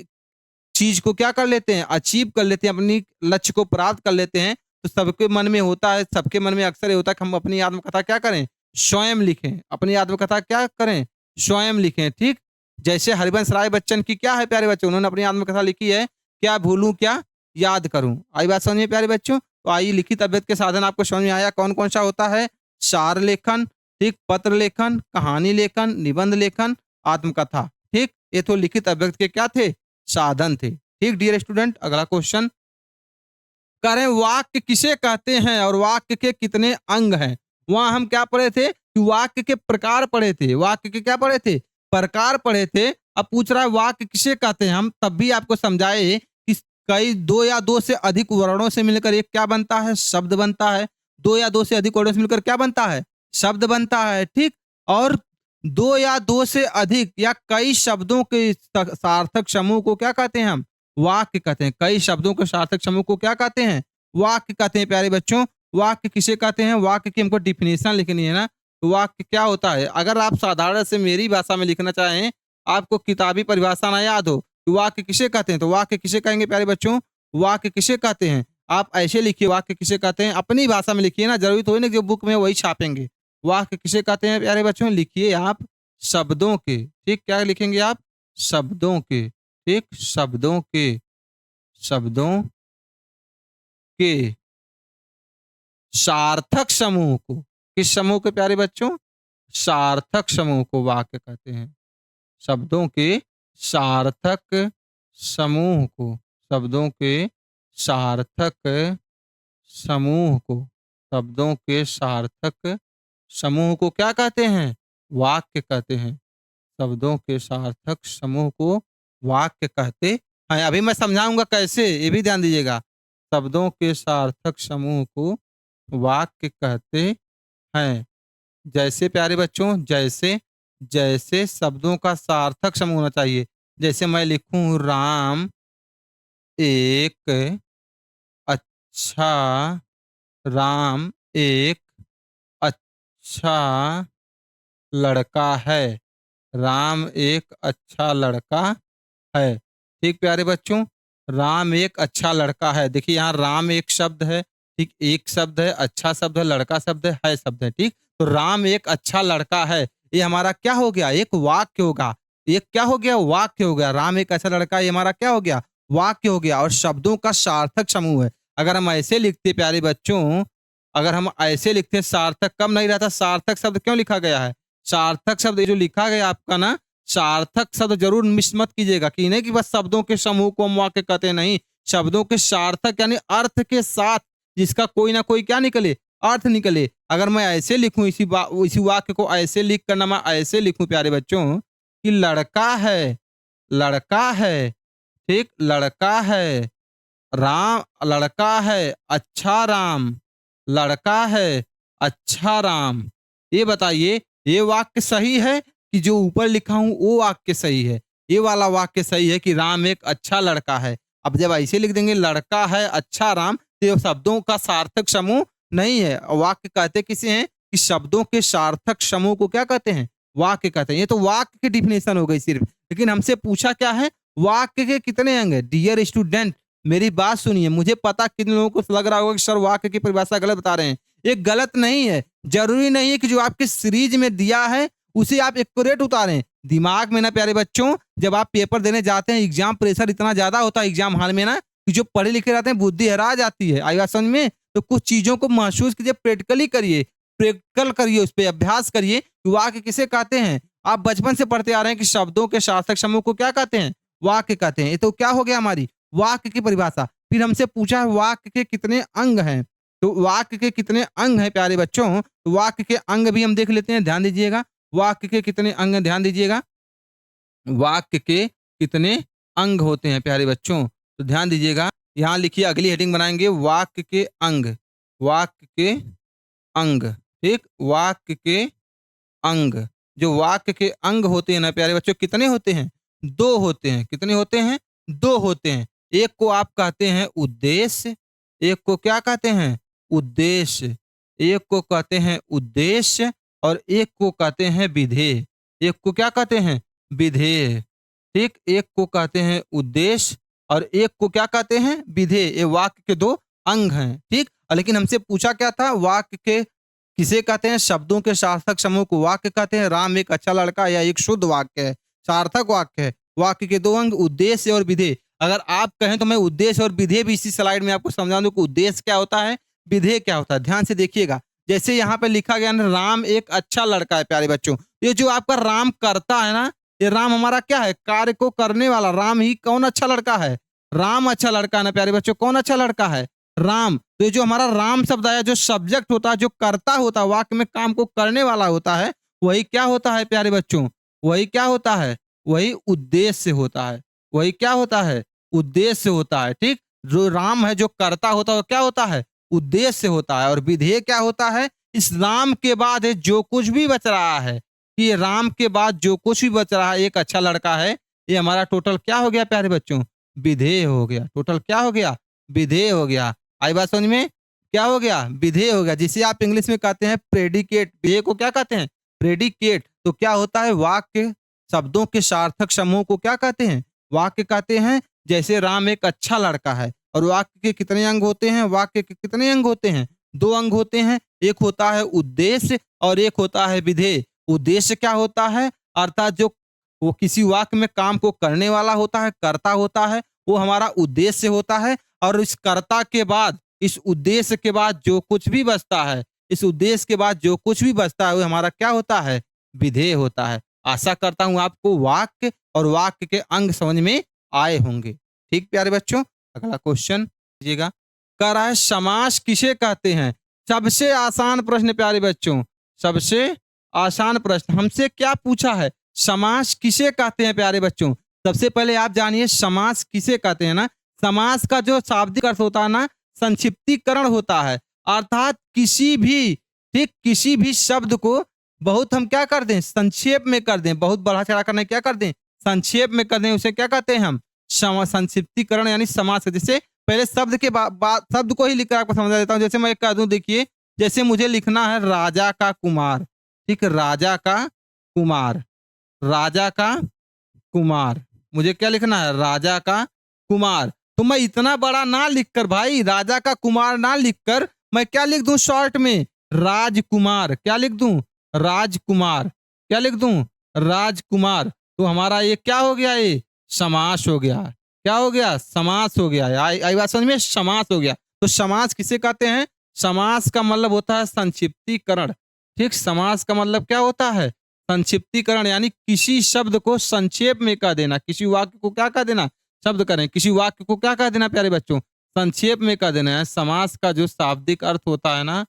चीज को क्या कर लेते हैं? अचीव कर लेते हैं, अपनी लक्ष्य को प्राप्त कर लेते हैं, तो सबके मन में होता है, सबके मन में अक्सर ये होता है कि हम अपनी आत्मकथा क्या करें? स्वयं लिखें। अपनी आत्मकथा क्या करें? स्वयं लिखें, ठीक? जैसे हरिवंश राय बच्चन की क्या है प्यारे बच्चों? उन्होंने अपनी आत्मकथा लिखी है, क्या भूलूं क्या याद करूं। आई बात समझ में प्यारे बच्चों? तो आइए, लिखित अभिव्यक्ति के साधन आपको समझ में आया कौन कौन सा होता है? सार लेखन, ठीक, पत्र लेखन, कहानी लेखन, निबंध लेखन, आत्मकथा, ठीक। ये तो लिखित अभिव्यक्ति के क्या थे? साधन थे, ठीक। डियर स्टूडेंट, अगला क्वेश्चन करें, वाक्य किसे कहते हैं और वाक्य के कितने अंग हैं? वहां हम क्या पढ़े थे कि वाक्य के प्रकार पढ़े थे। वाक्य के क्या पढ़े थे? प्रकार पढ़े थे। अब पूछ रहा है वाक्य किसे कहते हैं। हम तब भी आपको समझाए कि कई दो या दो से अधिक वर्णों से मिलकर एक क्या बनता है? शब्द बनता है। दो या दो से अधिक वर्णों से मिलकर क्या बनता है? शब्द बनता है, ठीक। और दो या दो से अधिक या कई शब्दों के सार्थक समूह को क्या कहते हैं? हम वाक्य कहते हैं। कई शब्दों के सार्थक समूह को क्या कहते हैं? वाक्य कहते हैं प्यारे बच्चों। वाक्य किसे कहते हैं? वाक्य की हमको डिफिनेशन लिखनी है ना। तो वाक्य क्या होता है? अगर आप साधारण से मेरी भाषा में लिखना चाहें, आपको किताबी परिभाषा ना याद हो, तो वाक्य किसे कहते हैं, तो वाक्य किसे कहेंगे प्यारे बच्चों? वाक्य किसे कहते हैं? आप ऐसे लिखिए, वाक्य किसे कहते हैं, अपनी भाषा में लिखिए ना, जरूरी तो है ना जो बुक में वही छापेंगे। वाक्य किसे कहते हैं प्यारे बच्चों? लिखिए आप शब्दों के, ठीक। क्या लिखेंगे आप? शब्दों के, ठीक। शब्दों के सार्थक समूह को, किस समूह के प्यारे बच्चों? सार्थक समूह को वाक्य कहते हैं। शब्दों के सार्थक समूह को, शब्दों के सार्थक समूह को, शब्दों के सार्थक समूह को क्या कहते हैं? वाक्य कहते हैं। शब्दों के सार्थक समूह को वाक्य कहते हैं। अभी मैं समझाऊंगा कैसे, ये भी ध्यान दीजिएगा। शब्दों के सार्थक समूह को वाक्य कहते हैं। जैसे प्यारे बच्चों, जैसे शब्दों का सार्थक समूह होना चाहिए। जैसे मैं लिखूं राम एक अच्छा, राम एक अच्छा लड़का है। राम एक अच्छा लड़का है, ठीक प्यारे बच्चों। राम एक अच्छा लड़का है। देखिए यहाँ राम एक शब्द है, ठीक। एक शब्द है, अच्छा शब्द है, लड़का शब्द है शब्द है, ठीक। तो राम एक अच्छा लड़का है, ये हमारा क्या हो गया? एक वाक्य होगा। ये क्या हो गया? वाक्य हो गया। राम एक अच्छा लड़का है, ये हमारा क्या हो गया? वाक्य हो गया। और शब्दों का सार्थक समूह है। अगर हम ऐसे लिखते प्यारे बच्चों, अगर हम ऐसे लिखते, सार्थक कम नहीं रहता। सार्थक शब्द क्यों लिखा गया है? सार्थक शब्द ये जो लिखा गया आपका ना, सार्थक शब्द जरूर मिस मत कीजिएगा कि नहीं कि बस शब्दों के समूह को हम वाक्य कहते हैं, नहीं। शब्दों के सार्थक यानी अर्थ के साथ, जिसका कोई ना कोई क्या निकले? अर्थ निकले। अगर मैं ऐसे लिखूं, इसी वाक्य को ऐसे लिख करना, मैं ऐसे लिखूं प्यारे बच्चों कि लड़का है, लड़का है, ठीक, लड़का है, राम लड़का है, अच्छा राम, लड़का है, अच्छा राम। ये बताइए, ये वाक्य सही है कि जो ऊपर लिखा हूं वो वाक्य सही है? ये वाला वाक्य सही है कि राम एक अच्छा लड़का है। अब जब ऐसे लिख देंगे लड़का है अच्छा राम, तो ये शब्दों का सार्थक समूह नहीं है। वाक्य कहते किसे हैं? कि शब्दों के सार्थक समूह को क्या कहते हैं? वाक्य कहते हैं। ये तो वाक्य की डिफिनेशन हो गई सिर्फ। लेकिन हमसे पूछा क्या है? वाक्य के कितने अंग है? डियर स्टूडेंट, मेरी बात सुनिए। मुझे पता किन लोगों को लग रहा होगा कि सर वाक्य की परिभाषा गलत बता रहे हैं। ये गलत नहीं है। जरूरी नहीं है कि जो आपके सीरीज में दिया है उसे आप एक्यूरेट उतारें। दिमाग में ना प्यारे बच्चों, जब आप पेपर देने जाते हैं, एग्जाम प्रेशर इतना ज्यादा होता है एग्जाम हॉल में ना, कि जो पढ़े लिखे रहते हैं बुद्धि हरा जाती है। आई बात समझ में? तो कुछ चीजों को महसूस कीजिए, प्रैक्टिकली करिए, प्रैक्टिकल करिए, उस पर अभ्यास करिए कि वाक्य किसे कहते हैं। आप बचपन से पढ़ते आ रहे हैं कि शब्दों के सार्थक समूह को क्या कहते हैं? वाक्य कहते हैं। ये तो क्या हो गया हमारी वाक्य की परिभाषा। फिर हमसे पूछा वाक्य के कितने अंग हैं, तो वाक्य के कितने अंग हैं प्यारे बच्चों? तो वाक्य के अंग भी हम देख लेते हैं, ध्यान दीजिएगा। वाक्य के कितने अंग हैं, ध्यान दीजिएगा। वाक्य के कितने अंग होते हैं प्यारे बच्चों? तो ध्यान दीजिएगा, यहाँ लिखिए, अगली हेडिंग बनाएंगे वाक्य के अंग। वाक्य के अंग, ठीक, वाक्य के अंग। जो वाक्य के अंग होते हैं ना प्यारे बच्चों, कितने होते हैं? 2 होते हैं। कितने होते हैं? 2 होते हैं। एक को आप कहते हैं उद्देश्य, एक को क्या कहते हैं? उद्देश्य। एक को कहते हैं उद्देश्य और एक को कहते हैं विधेय। एक को क्या कहते हैं? विधेय। ठीक, एक को कहते हैं उद्देश्य और एक को क्या कहते हैं? विधेय। ये वाक्य के 2 अंग हैं, ठीक। लेकिन हमसे पूछा क्या था? वाक्य के किसे कहते हैं? शब्दों के सार्थक समूह को वाक्य कहते हैं। राम एक अच्छा लड़का या एक शुद्ध वाक्य है, सार्थक वाक्य है। वाक्य के 2 अंग उद्देश्य और विधेय। अगर आप कहें तो मैं उद्देश्य और विधेय भी इसी स्लाइड में आपको समझा दूं कि उद्देश्य क्या होता है, विधेय क्या होता है। ध्यान से देखिएगा, जैसे यहाँ पे लिखा गया ना, राम एक अच्छा लड़का है प्यारे बच्चों। ये जो आपका राम करता है ना, ये राम हमारा क्या है? कार्य को करने वाला। राम ही कौन अच्छा लड़का है? राम अच्छा लड़का है ना प्यारे बच्चों। कौन अच्छा लड़का है? राम। तो ये जो हमारा राम शब्द आया, जो सब्जेक्ट होता है, जो करता होता है, वाक्य में काम को करने वाला होता है, वही क्या होता है प्यारे बच्चों? वही क्या होता है? वही उद्देश्य होता है। वही क्या होता है? उद्देश्य होता है, ठीक। जो राम है, जो करता होता है, वो क्या होता है? उद्देश्य होता है। और विधेय क्या होता है? इस राम के बाद जो कुछ भी बच रहा है, कि राम के बाद जो कुछ भी बच रहा है, एक अच्छा लड़का है, ये हमारा टोटल क्या हो गया प्यारे बच्चों? विधेय हो गया। टोटल क्या हो गया? विधेय हो गया। आई बात समझ में? क्या हो गया? विधेय हो गया, जिसे आप इंग्लिश में कहते हैं प्रेडिकेट। विधेय को क्या कहते हैं? प्रेडिकेट। तो क्या होता है? वाक्य शब्दों के सार्थक समूह को क्या कहते हैं? वाक्य कहते हैं। जैसे राम एक अच्छा लड़का है, और वाक्य के कितने अंग होते हैं? वाक्य के कितने अंग होते हैं? 2 अंग होते हैं। एक होता है उद्देश्य और एक होता है विधेय। उद्देश्य क्या होता है? अर्थात जो वो किसी वाक्य में काम को करने वाला होता है, करता होता है, वो हमारा उद्देश्य होता है। और इस कर्ता के बाद, इस उद्देश्य के बाद जो कुछ भी बचता है, इस उद्देश्य के बाद जो कुछ भी बचता है, वो हमारा क्या होता है? विधेय होता है। आशा करता हूं आपको वाक्य और वाक्य के अंग समझ में आए होंगे, ठीक प्यारे बच्चों। अगला क्वेश्चन लीजिएगा, कह रहा है समास किसे कहते हैं? सबसे आसान प्रश्न प्यारे बच्चों, सबसे आसान प्रश्न। हमसे क्या पूछा है? समास किसे कहते हैं प्यारे बच्चों? सबसे पहले आप जानिए समास किसे कहते हैं ना। समास का जो शाब्दिक अर्थ होता है ना, संक्षिप्तीकरण होता है। अर्थात किसी भी, ठीक, किसी भी शब्द को बहुत हम क्या कर दें? संक्षेप में कर दें। बहुत बढ़ा चढ़ा कर नहीं, क्या कर दें? संक्षेप में कर दें। उसे क्या कहते हैं हम? संक्षिप्तीकरण यानी समास। जैसे पहले शब्द के बाद शब्द को ही लिखकर आपको समझा देता हूं। जैसे मैं कह दूं, देखिए, जैसे मुझे लिखना है राजा का कुमार, ठीक, राजा का कुमार। राजा का कुमार, मुझे क्या लिखना है? राजा का कुमार। तो मैं इतना बड़ा ना लिखकर भाई, राजा का कुमार ना लिखकर मैं क्या लिख दूं शॉर्ट में? राजकुमार। क्या लिख दूं? राजकुमार। क्या लिख दूं? राजकुमार। तो हमारा ये क्या हो गया? ये समास हो गया। क्या हो गया? समास हो गया। आई बात समझ में? समास हो गया। तो समास किसे कहते हैं? समास का मतलब होता है संक्षिप्तीकरण, ठीक। समास का मतलब क्या होता है? संक्षिप्तीकरण, यानी किसी शब्द को संक्षेप में कह देना। किसी वाक्य को क्या कह देना? शब्द करें, किसी वाक्य को क्या कह देना प्यारे बच्चों? संक्षेप में कह देना है। समास का जो शाब्दिक अर्थ होता है ना,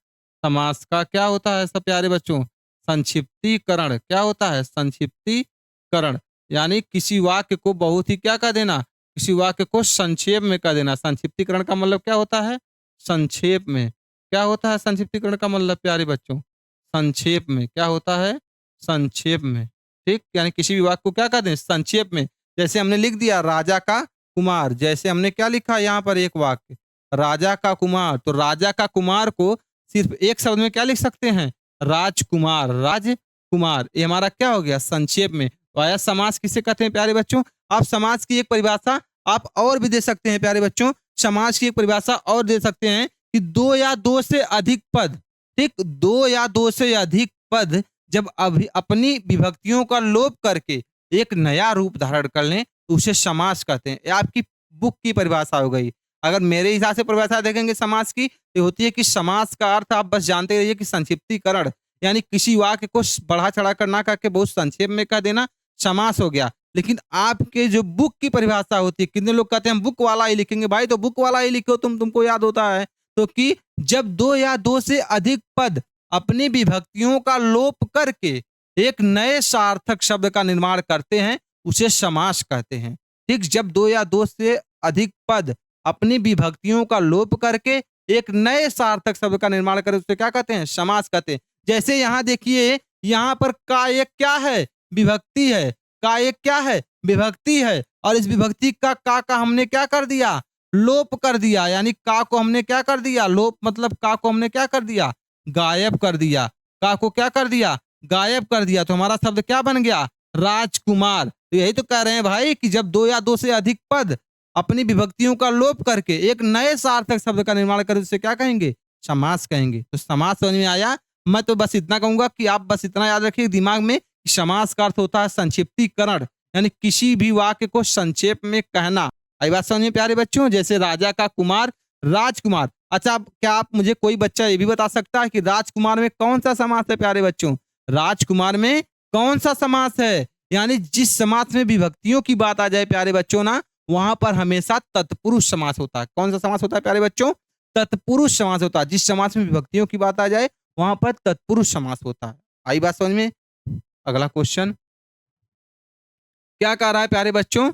समास का क्या होता है सब प्यारे बच्चों? संक्षिप्तीकरण। क्या होता है? संक्षिप्तीकरण, यानी किसी वाक्य को बहुत ही क्या कह देना? किसी वाक्य को संक्षेप में कह देना। संक्षिप्तीकरण का मतलब क्या होता है? संक्षेप में। क्या होता है संक्षिप्तीकरण का मतलब प्यारे बच्चों? संक्षेप में। क्या होता है? संक्षेप में, ठीक। यानी किसी भी वाक्य को क्या कह दें? संक्षेप में। जैसे हमने लिख दिया राजा का कुमार, जैसे हमने क्या लिखा यहाँ पर एक वाक्य, राजा का कुमार। तो राजा का कुमार को सिर्फ एक शब्द में क्या लिख सकते हैं? राजकुमार। राजकुमार, ये हमारा क्या हो गया? संक्षेप में। तो आया समास किसे कहते हैं प्यारे बच्चों? आप समास की एक परिभाषा आप और भी दे सकते हैं प्यारे बच्चों। समास की एक परिभाषा और दे सकते हैं कि 2 या 2 से अधिक पद, ठीक, 2 या 2 से अधिक पद जब अभी अपनी विभक्तियों का लोप करके एक नया रूप धारण कर लें, तो उसे समास कहते हैं। ये आपकी बुक की परिभाषा हो गई। अगर मेरे हिसाब से परिभाषा देखेंगे समास की, तो होती है कि समास का अर्थ आप बस जानते रहिए कि संक्षिप्तीकरण, यानी किसी वाक्य को बढ़ा चढ़ा कर ना करके बहुत संक्षेप में कह देना, समास हो गया। लेकिन आपके जो बुक की परिभाषा होती है, कितने लोग कहते हैं हम बुक वाला ही लिखेंगे। भाई तो बुक वाला ही लिखो, तुमको याद होता है तो, कि जब 2 या 2 से अधिक पद अपनी विभक्तियों का लोप करके एक नए सार्थक शब्द का निर्माण करते हैं, उसे समास कहते हैं। ठीक, जब दो या दो से अधिक पद अपनी विभक्तियों का लोप करके एक नए सार्थक शब्द का निर्माण करें उसे क्या कहते हैं? समास कहते हैं। जैसे यहाँ देखिए, यहाँ पर का एक क्या है? विभक्ति है। का एक क्या है? विभक्ति है। और इस विभक्ति का हमने क्या कर दिया? लोप कर दिया। यानी का को हमने क्या कर दिया? लोप मतलब का को हमने क्या कर दिया? गायब कर दिया। का को क्या कर दिया? गायब कर दिया। तो हमारा शब्द क्या बन गया? राजकुमार। तो यही तो कह रहे हैं भाई कि जब दो या दो से अधिक पद अपनी विभक्तियों का लोप करके एक नए सार्थक शब्द का निर्माण करें उसे क्या कहेंगे? समास कहेंगे। तो समास समझ में आया? मैं तो बस इतना कहूंगा कि आप बस इतना याद रखिए दिमाग में कि समास का अर्थ होता है संक्षिप्तीकरण, यानी किसी भी वाक्य को संक्षेप में कहना। आई बात समझ में प्यारे बच्चों? जैसे राजा का कुमार राजकुमार। अच्छा, क्या आप मुझे कोई बच्चा ये भी बता सकता है कि राजकुमार में कौन सा समास है प्यारे बच्चों? राजकुमार में कौन सा समास है? यानी जिस समास में विभक्तियों की बात आ जाए प्यारे बच्चों ना, वहां पर हमेशा तत्पुरुष समास होता है। कौन सा समास होता है प्यारे बच्चों? तत्पुरुष समास होता है। जिस समास में विभक्तियों की बात आ जाए वहां पर तत्पुरुष समास होता है। आई बात समझ में? अगला क्वेश्चन क्या कह रहा है प्यारे बच्चों?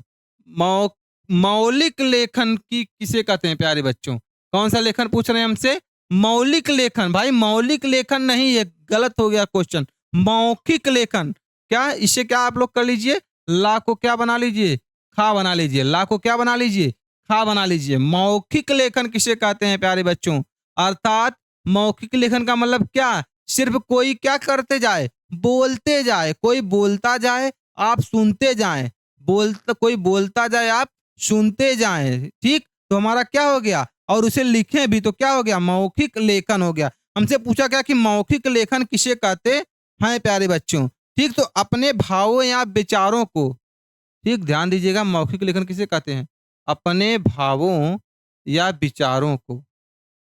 मौलिक लेखन की किसे कहते हैं प्यारे बच्चों? कौन सा लेखन पूछ रहे हैं हमसे? मौलिक लेखन। भाई मौलिक लेखन नहीं, ये गलत हो गया क्वेश्चन। मौखिक लेखन। क्या इसे क्या आप लोग कर लीजिए? ला को क्या बना लीजिए? खा बना लीजिए। ला को क्या बना लीजिए? खा बना लीजिए। मौखिक लेखन किसे कहते हैं प्यारे बच्चों? अर्थात मौखिक लेखन का मतलब क्या? सिर्फ कोई क्या करते जाए? बोलते जाए। कोई बोलता जाए, आप सुनते जाएं। कोई बोलता जाए, आप सुनते जाएं। ठीक, तो हमारा क्या हो गया? और उसे लिखें भी तो क्या हो गया? मौखिक लेखन हो गया। हमसे पूछा गया कि मौखिक लेखन किसे कहते हैं प्यारे बच्चों? ठीक, तो अपने भावों या विचारों को, ठीक ध्यान दीजिएगा, मौखिक लेखन किसे कहते हैं? अपने भावों या विचारों को।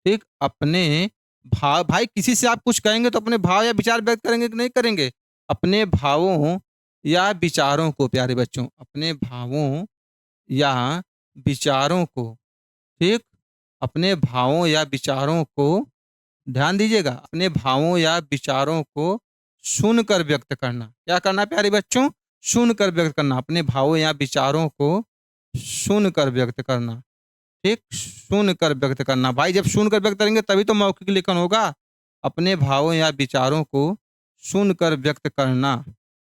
ठीक, अपने भाव। भाई किसी से आप कुछ कहेंगे तो अपने भाव या विचार व्यक्त करेंगे कि नहीं करेंगे? अपने भावों या विचारों को प्यारे बच्चों, अपने भावों या विचारों को। ठीक, अपने भावों या विचारों को, ध्यान दीजिएगा, अपने भावों या विचारों को सुनकर व्यक्त करना। क्या करना प्यारे बच्चों? सुनकर व्यक्त करना। अपने भावों या विचारों को सुनकर व्यक्त करना। ठीक, सुनकर व्यक्त करना। भाई जब सुनकर व्यक्त करेंगे तभी तो मौखिक लेखन होगा। अपने भावों या विचारों को सुनकर व्यक्त करना।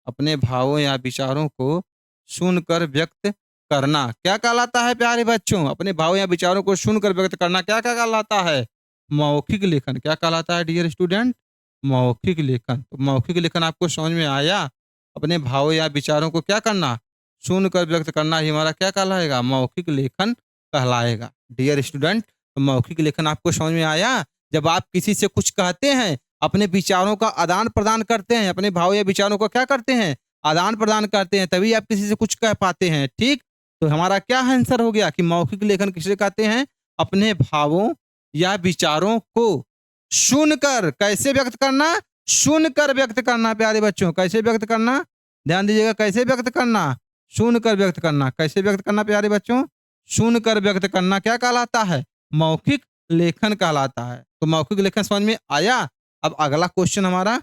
अपने भावों या विचारों को सुनकर व्यक्त करना क्या कहलाता है प्यारे बच्चों? अपने भावों या विचारों को सुनकर व्यक्त करना क्या क्या कहलाता है? मौखिक लेखन। क्या कहलाता है डियर स्टूडेंट? मौखिक लेखन। तो मौखिक लेखन आपको समझ में आया? अपने भावों या विचारों को क्या करना? सुनकर व्यक्त करना ही हमारा क्या कहलाएगा? मौखिक लेखन कहलाएगा। डियर स्टूडेंट, तो मौखिक लेखन आपको समझ में आया? जब आप किसी से कुछ कहते हैं, अपने विचारों का आदान प्रदान करते हैं, अपने भाव या विचारों को क्या करते हैं? आदान प्रदान करते हैं, तभी आप किसी से कुछ कह पाते हैं। ठीक, तो हमारा क्या आंसर हो गया कि मौखिक लेखन किसे कहते हैं? अपने भावों या विचारों को सुनकर कैसे व्यक्त करना? सुनकर व्यक्त करना प्यारे बच्चों। कैसे व्यक्त करना? ध्यान दीजिएगा, कैसे व्यक्त करना? सुनकर व्यक्त करना। कैसे व्यक्त करना प्यारे बच्चों? सुनकर व्यक्त करना क्या कहलाता है? मौखिक लेखन कहलाता है। तो मौखिक लेखन समझ में आया? अब अगला क्वेश्चन हमारा,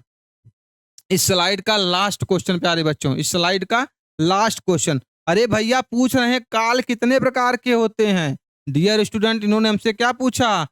इस स्लाइड का लास्ट क्वेश्चन प्यारे बच्चों, इस स्लाइड का लास्ट क्वेश्चन। अरे भैया पूछ रहे हैं काल कितने प्रकार के होते हैं? डियर स्टूडेंट, इन्होंने हमसे क्या पूछा?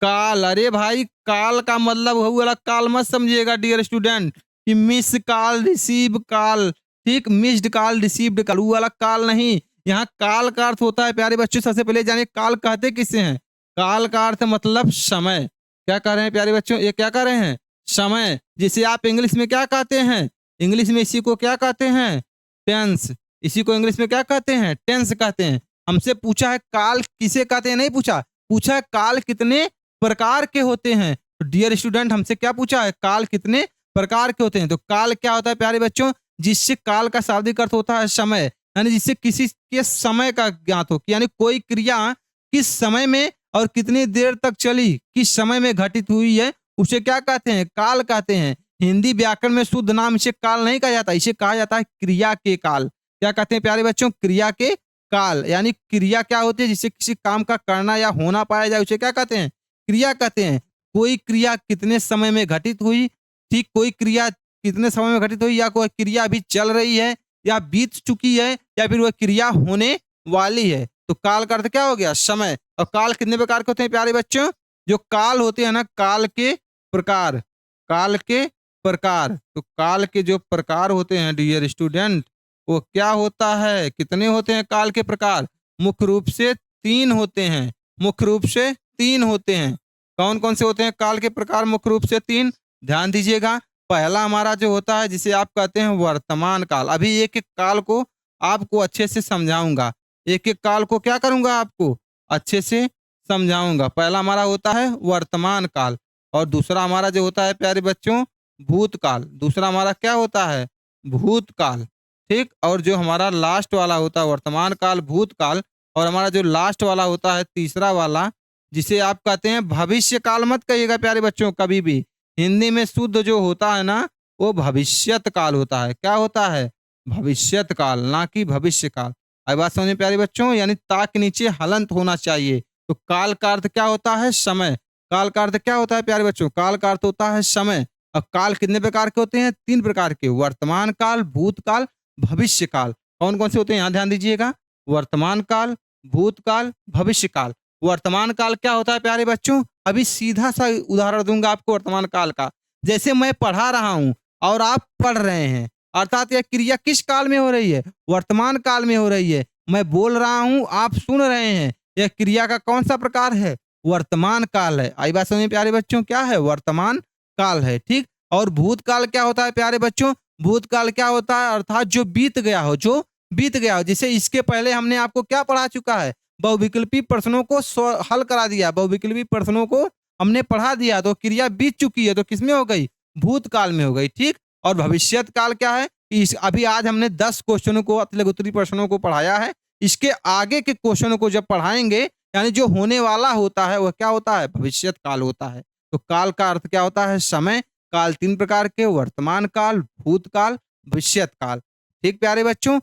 काल। अरे भाई काल का मतलब वो वाला काल मत समझिएगा डियर स्टूडेंट कि मिस कॉल रिसीव कॉल। ठीक, मिस्ड कॉल रिसीव्ड कॉल, वो वाला काल नहीं। यहाँ काल का अर्थ होता है प्यारे बच्चों, सबसे पहले जानिए काल कहते किसे हैं? काल का अर्थ मतलब समय। क्या कह रहे हैं प्यारे बच्चों? ये क्या कह रहे हैं? समय। जिसे आप इंग्लिश में क्या कहते हैं? इंग्लिश में इसी को क्या कहते हैं? टेंस। इसी को इंग्लिश में क्या कहते हैं? टेंस कहते हैं। हमसे पूछा है काल किसे कहते हैं, नहीं पूछा। पूछा है काल कितने प्रकार के होते हैं। तो डियर स्टूडेंट, हमसे क्या पूछा है? काल कितने प्रकार के होते हैं। तो काल क्या होता है प्यारे बच्चों? जिससे काल का शाब्दिक अर्थ होता है समय, यानी जिससे किसी के समय का ज्ञात हो, यानी कोई क्रिया किस समय में और कितनी देर तक चली, किस समय में घटित हुई है, उसे क्या कहते हैं? काल कहते हैं। हिंदी व्याकरण में शुद्ध नाम इसे काल नहीं कहा जाता, इसे कहा जाता है क्रिया के काल। क्या कहते हैं प्यारे बच्चों? क्रिया के काल। यानी क्रिया क्या होती है? जिससे किसी काम का करना या होना पाया जाए उसे क्या कहते हैं? क्रिया कहते हैं। कोई क्रिया कितने समय में घटित हुई, ठीक, कोई क्रिया कितने समय में घटित हुई, या कोई क्रिया अभी चल रही है या बीत चुकी है, या फिर वह क्रिया होने वाली है। तो काल का अर्थ क्या हो गया? समय। और काल कितने प्रकार के होते हैं प्यारे बच्चों? जो काल होते हैं ना, काल के प्रकार, काल के प्रकार। तो काल के जो प्रकार होते हैं डियर स्टूडेंट, वो क्या होता है? कितने होते हैं काल के प्रकार? मुख्य रूप से 3 होते हैं। मुख्य रूप से 3 होते हैं। कौन कौन से होते हैं काल के प्रकार? मुख्य रूप से 3। ध्यान दीजिएगा। पहला हमारा जो होता है जिसे आप कहते हैं वर्तमान काल। अभी एक एक काल को आपको अच्छे से समझाऊंगा। एक एक काल को क्या करूंगा? आपको अच्छे से समझाऊंगा। पहला हमारा होता है वर्तमान काल, और दूसरा हमारा जो होता है प्यारे बच्चों भूतकाल। दूसरा हमारा क्या होता है? भूतकाल। ठीक। और जो हमारा लास्ट वाला होता है वर्तमान काल, भूतकाल, और हमारा जो लास्ट वाला होता है तीसरा वाला, जिसे आप कहते हैं भविष्य काल। मत कहिएगा प्यारे बच्चों कभी भी। हिंदी में शुद्ध जो होता है ना, वो भविष्यत काल होता है। क्या होता है? भविष्यत काल, ना कि भविष्य काल। आई बात समझ में प्यारे बच्चों? यानी ता के नीचे हलंत होना चाहिए। तो काल का अर्थ क्या होता है? समय। काल का अर्थ क्या होता है प्यारे बच्चों? काल का अर्थ होता है समय। अब काल कितने प्रकार के होते हैं? 3 प्रकार के। वर्तमान काल, भूतकाल, भविष्य काल। कौन कौन से होते हैं? यहाँ ध्यान दीजिएगा। वर्तमान काल, भूतकाल, भविष्य काल। वर्तमान काल क्या होता है प्यारे बच्चों? अभी सीधा सा उदाहरण दूंगा आपको वर्तमान काल का। जैसे मैं पढ़ा रहा हूं और आप पढ़ रहे हैं, अर्थात यह क्रिया किस काल में हो रही है? वर्तमान काल में हो रही है। मैं बोल रहा हूं, आप सुन रहे हैं, यह क्रिया का कौन सा प्रकार है? वर्तमान काल है। आई बात समझ में प्यारे बच्चों? क्या है? वर्तमान काल है। ठीक। और भूतकाल क्या होता है प्यारे बच्चों? भूतकाल क्या होता है? अर्थात जो बीत गया हो, जो बीत गया हो। जिसे इसके पहले हमने आपको क्या पढ़ा चुका है? बहुविकल्पी प्रश्नों को हल करा दिया। बहुविकल्पी प्रश्नों को हमने पढ़ा दिया, तो क्रिया बीत चुकी है, तो किसमें हो गई? भूतकाल में हो गई। ठीक। और भविष्यत काल क्या है? इस अभी आज हमने 10 क्वेश्चनों को, अतिलघु उत्तरीय प्रश्नों को पढ़ाया है। इसके आगे के क्वेश्चनों को जब पढ़ाएंगे, यानी जो होने वाला होता है वह क्या होता है? भविष्यत काल होता है। तो काल का अर्थ क्या होता है? समय। काल 3 प्रकार के, वर्तमान काल, भूतकाल, भविष्यत काल। ठीक प्यारे बच्चों।